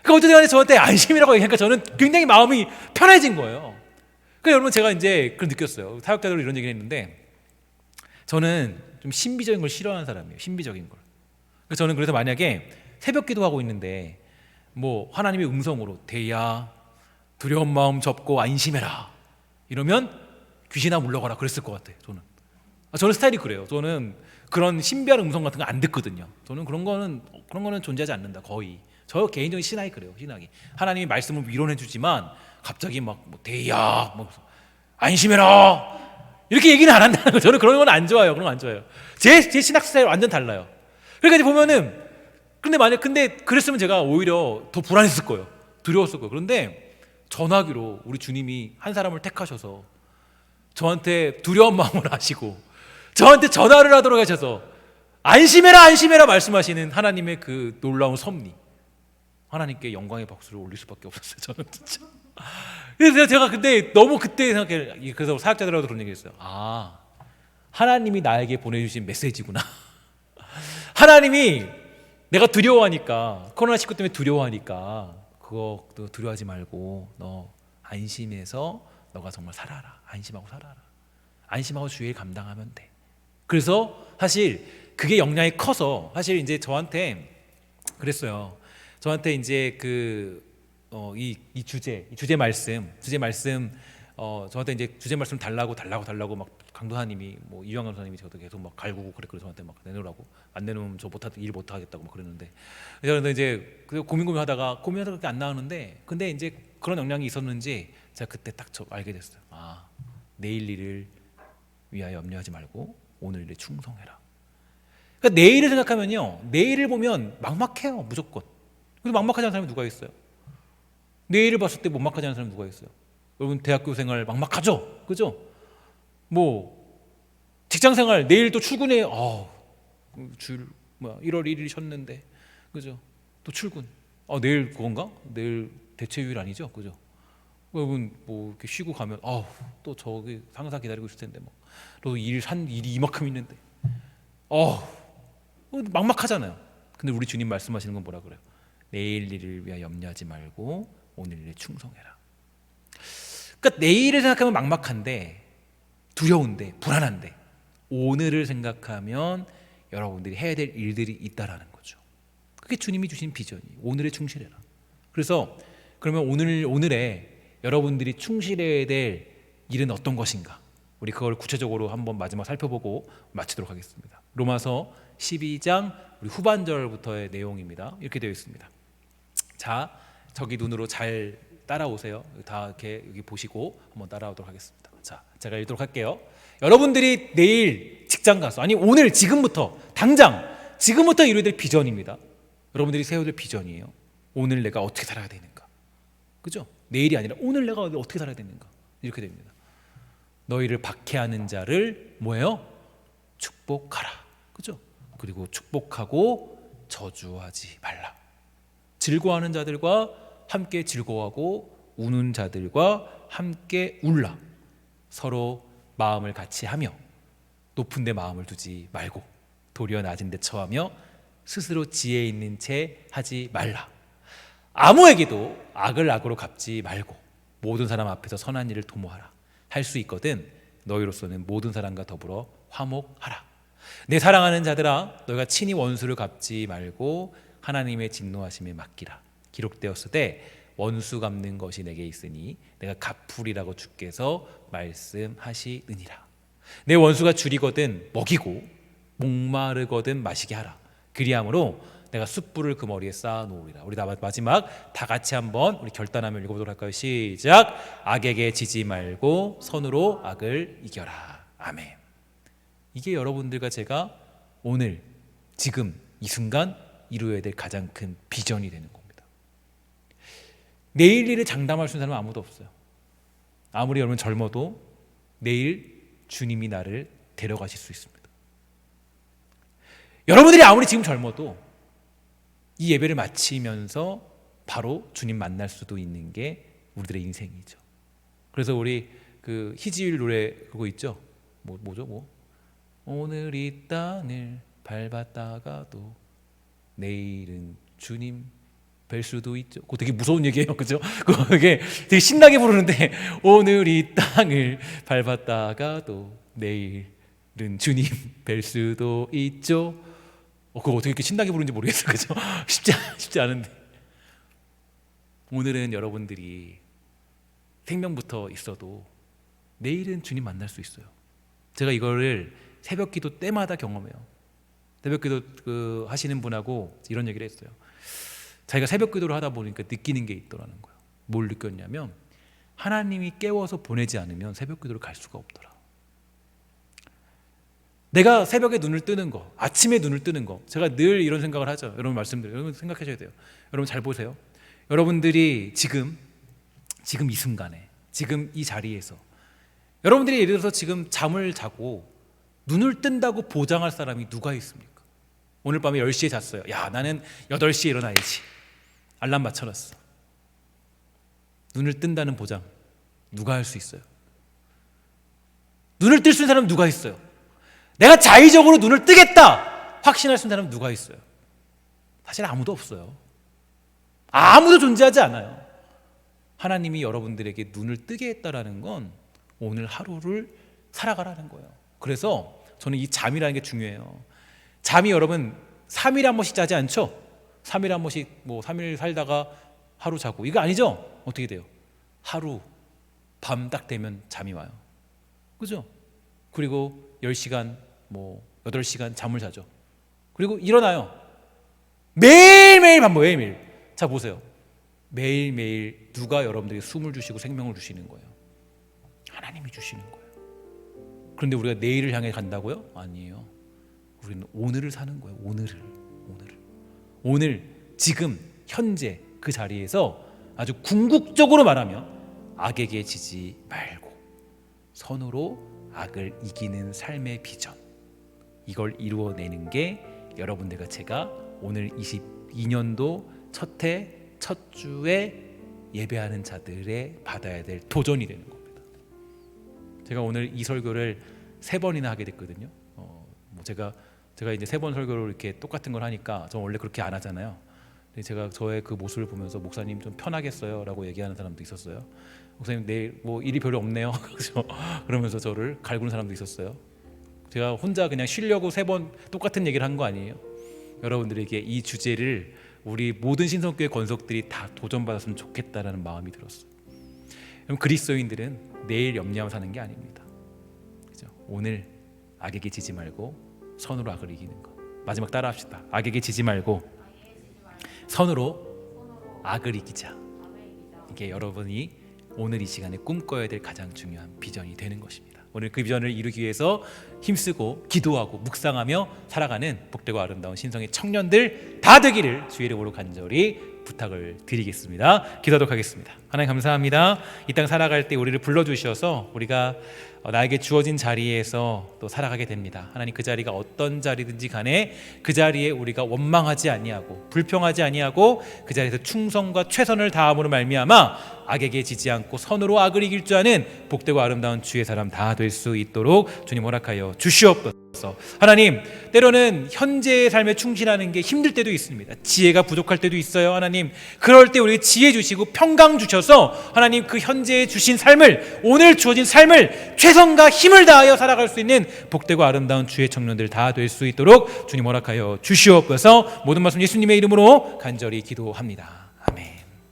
A: 그러니까 어쨌든 간에 저한테 안심이라고 얘기하니까 저는 굉장히 마음이 편해진 거예요. 그러니까 여러분 제가 이제 그걸 느꼈어요. 사역자들로 이런 얘기를 했는데 저는 좀 신비적인 걸 싫어하는 사람이에요. 신비적인 걸. 그래서 저는 그래서 만약에 새벽 기도하고 있는데 뭐 하나님의 음성으로 대야 두려운 마음 접고 안심해라 이러면 귀신아 물러가라 그랬을 것 같아요. 저는 스타일이 그래요. 저는 그런 신비한 음성 같은 거 안 듣거든요. 저는 그런 거는 존재하지 않는다. 거의 저 개인적인 신학이 그래요. 신학이 하나님이 말씀을 위로해 주지만 갑자기 뭐 대야 안심해라 이렇게 얘기는 안 한다는 거. 저는 그런 건 안 좋아요. 그런 거 안 좋아요. 제 신학 스타일 완전 달라요. 그러니까 이제 보면은 근데 그랬으면 제가 오히려 더 불안했을 거예요. 두려웠을 거예요. 그런데 전화기로 우리 주님이 한 사람을 택하셔서 저한테 두려운 마음을 하시고 저한테 전화를 하도록 하셔서 안심해라 말씀하시는 하나님의 그 놀라운 섭리. 하나님께 영광의 박수를 올릴 수밖에 없었어요. 저는 진짜. 그래서 제가 너무 그때 생각해. 그래서 사역자들하고도 그런 얘기했어요. 하나님이 나에게 보내주신 메시지구나. 하나님이 내가 두려워하니까 코로나19 때문에 두려워하니까 그거 두려워하지 말고 너 안심해서 너가 정말 살아라. 안심하고 살아라. 안심하고 주의 일 감당하면 돼. 그래서 사실 그게 영향이 커서 사실 이제 저한테 그랬어요. 저한테 이제 이 주제 말씀 저한테 이제 주제 말씀 달라고 막 강도사님이 뭐 이황 선생님이 저도 계속 막 갈구고 그래서 저한테 막 내놓으라고 안 내놓으면 저 일 못 하겠다고 막 그랬는데 그래서 이제 고민하다가 그렇게 안 나오는데 근데 이제 그런 영향이 있었는지 제가 그때 딱 알게 됐어요. 내일 일을 위하여 염려하지 말고 오늘 일에 충성해라. 그러니까 내일을 생각하면요, 내일을 보면 막막해요. 무조건. 그래서 막막하지 않은 사람이 누가 있어요? 내일을 봤을 때 막막하지 않은 사람이 누가 있어요? 여러분 대학교 생활 막막하죠? 그죠? 뭐 직장 생활 내일 또 출근해. 1월 1일 쉬었는데 그죠? 또 출근. 내일 그건가? 내일 대체휴일 아니죠? 그죠? 여러분 뭐 이렇게 쉬고 가면 또 저기 상사 기다리고 있을 텐데 또 일이 이만큼 있는데 막막하잖아요. 근데 우리 주님 말씀하시는 건 뭐라 그래요? 내일 일을 위하여 염려하지 말고 오늘 일에 충성해라. 그러니까 내일을 생각하면 막막한데 두려운데 불안한데 오늘을 생각하면 여러분들이 해야 될 일들이 있다라는 거죠. 그게 주님이 주신 비전이 오늘에 충실해라. 그래서 그러면 오늘에 여러분들이 충실해야 될 일은 어떤 것인가? 우리 그걸 구체적으로 한번 마지막 살펴보고 마치도록 하겠습니다. 로마서 12장 우리 후반절부터의 내용입니다. 이렇게 되어 있습니다. 자, 저기 눈으로 잘 따라오세요. 다 이렇게 여기 보시고 한번 따라오도록 하겠습니다. 자, 제가 읽도록 할게요. 여러분들이 내일 직장 가서, 아니 오늘 지금부터 당장 지금부터 이루어야 될 비전입니다. 여러분들이 세워야 될 비전이에요. 오늘 내가 어떻게 살아야 되는가? 그죠? 내일이 아니라 오늘 내가 어떻게 살아야 되는가? 이렇게 됩니다. 너희를 박해하는 자를 뭐예요? 축복하라. 그죠? 그리고 축복하고 저주하지 말라. 즐거워하는 자들과 함께 즐거워하고 우는 자들과 함께 울라. 서로 마음을 같이 하며 높은 데 마음을 두지 말고 도리어 낮은 데 처하며 스스로 지혜 있는 채 하지 말라. 아무에게도 악을 악으로 갚지 말고 모든 사람 앞에서 선한 일을 도모하라. 할 수 있거든 너희로서는 모든 사람과 더불어 화목하라. 내 사랑하는 자들아, 너희가 친히 원수를 갚지 말고 하나님의 진노하심에 맡기라. 기록되었으되 원수 갚는 것이 내게 있으니 내가 갚으리라고 주께서 말씀하시느니라. 내 원수가 줄이거든 먹이고 목마르거든 마시게 하라. 그리함으로 내가 숯불을 그 머리에 쌓아 놓으리라. 우리 마지막 다 같이 한번 우리 결단하며 읽어보도록 할까요? 시작. 악에게 지지 말고 선으로 악을 이겨라. 아멘. 이게 여러분들과 제가 오늘 지금 이 순간 이루어야 될 가장 큰 비전이 되는 겁니다. 내일 일을 장담할 수 있는 사람은 아무도 없어요. 아무리 여러분 젊어도 내일 주님이 나를 데려가실 수 있습니다. 여러분들이 아무리 지금 젊어도 이 예배를 마치면서 바로 주님 만날 수도 있는 게 우리들의 인생이죠. 그래서 우리 그 희지율 노래 그거 있죠. 뭐죠? 오늘 이 땅을 밟았다가도 내일은 주님 뵐 수도 있죠. 그거 되게 무서운 얘기예요, 그죠? 그게 되게 신나게 부르는데 오늘 이 땅을 밟았다가도 내일은 주님 뵐 수도 있죠. 그거 어떻게 이렇게 신나게 부르는지 모르겠어요, 그죠? 쉽지 않은데 오늘은 여러분들이 생명부터 있어도 내일은 주님 만날 수 있어요. 제가 이거를 새벽기도 때마다 경험해요. 새벽기도 하시는 분하고 이런 얘기를 했어요. 자기가 새벽기도를 하다 보니까 느끼는 게 있더라는 거예요. 뭘 느꼈냐면 하나님이 깨워서 보내지 않으면 새벽기도를 갈 수가 없더라. 내가 새벽에 눈을 뜨는 거, 아침에 눈을 뜨는 거, 제가 늘 이런 생각을 하죠. 여러분 말씀드려요. 여러분 생각하셔야 돼요. 여러분 잘 보세요. 여러분들이 지금 이 순간에, 지금 이 자리에서 여러분들이 예를 들어서 지금 잠을 자고 눈을 뜬다고 보장할 사람이 누가 있습니까? 오늘 밤에 10시에 잤어요. 야, 나는 8시에 일어나야지. 알람 맞춰놨어. 눈을 뜬다는 보장 누가 할 수 있어요? 눈을 뜰 수 있는 사람은 누가 있어요? 내가 자의적으로 눈을 뜨겠다 확신할 수 있는 사람은 누가 있어요? 사실 아무도 없어요. 아무도 존재하지 않아요. 하나님이 여러분들에게 눈을 뜨게 했다라는 건 오늘 하루를 살아가라는 거예요. 그래서 저는 이 잠이라는 게 중요해요. 잠이 여러분 3일에 한 번씩 자지 않죠? 3일에 한 번씩 3일 살다가 하루 자고 이거 아니죠? 어떻게 돼요? 하루 밤 딱 되면 잠이 와요. 그죠? 그리고 10시간 8시간 잠을 자죠. 그리고 일어나요. 매일매일 반복해요. 매일매일. 자 보세요. 매일매일 누가 여러분들에게 숨을 주시고 생명을 주시는 거예요? 하나님이 주시는 거예요. 그런데 우리가 내일을 향해 간다고요? 아니에요. 우리는 오늘을 사는 거예요. 오늘 지금 현재 그 자리에서 아주 궁극적으로 말하면 악에게 지지 말고 선으로 악을 이기는 삶의 비전, 이걸 이루어내는 게 여러분들과 제가 오늘 22년도 첫 해 첫 주에 예배하는 자들의 받아야 될 도전이 되는 겁니다. 제가 오늘 이 설교를 3번이나 하게 됐거든요. 제가 이제 3번 설교를 이렇게 똑같은 걸 하니까 저 원래 그렇게 안 하잖아요. 근데 제가 저의 그 모습을 보면서 목사님 좀 편하겠어요라고 얘기하는 사람도 있었어요. 목사님 내일 일이 별로 없네요. 그러면서 저를 갈구는 사람도 있었어요. 제가 혼자 그냥 쉬려고 3번 똑같은 얘기를 한 거 아니에요. 여러분들에게 이 주제를 우리 모든 신성교회 권속들이 다 도전받았으면 좋겠다라는 마음이 들었어요. 그럼 그리스도인들은 내일 염려하며 사는 게 아닙니다. 그죠? 오늘 악에게 지지 말고 선으로 악을 이기는 것. 마지막 따라합시다. 악에게 지지 말고 선으로 악을 이기자. 이게 여러분이 오늘 이 시간에 꿈꿔야 될 가장 중요한 비전이 되는 것입니다. 오늘 그 비전을 이루기 위해서 힘쓰고 기도하고 묵상하며 살아가는 복되고 아름다운 신성의 청년들 다 되기를 주의 이름으로 간절히 부탁을 드리겠습니다. 기도하도록 하겠습니다. 하나님 감사합니다. 이 땅 살아갈 때 우리를 불러주셔서 우리가 나에게 주어진 자리에서 또 살아가게 됩니다. 하나님 그 자리가 어떤 자리든지 간에 그 자리에 우리가 원망하지 아니하고 불평하지 아니하고 그 자리에서 충성과 최선을 다함으로 말미암아 악에게 지지 않고 선으로 악을 이길 줄 아는 복되고 아름다운 주의 사람 다 될 수 있도록 주님 허락하여 주시옵소서. 하나님 때로는 현재의 삶에 충실하는 게 힘들 때도 있습니다. 지혜가 부족할 때도 있어요. 하나님 그럴 때 우리에게 지혜 주시고 평강 주셔서 하나님 그 현재에 주신 삶을 오늘 주어진 삶을 최선과 힘을 다하여 살아갈 수 있는 복되고 아름다운 주의 청년들 다 될 수 있도록 주님 허락하여 주시옵소서. 모든 말씀 예수님의 이름으로 간절히 기도합니다.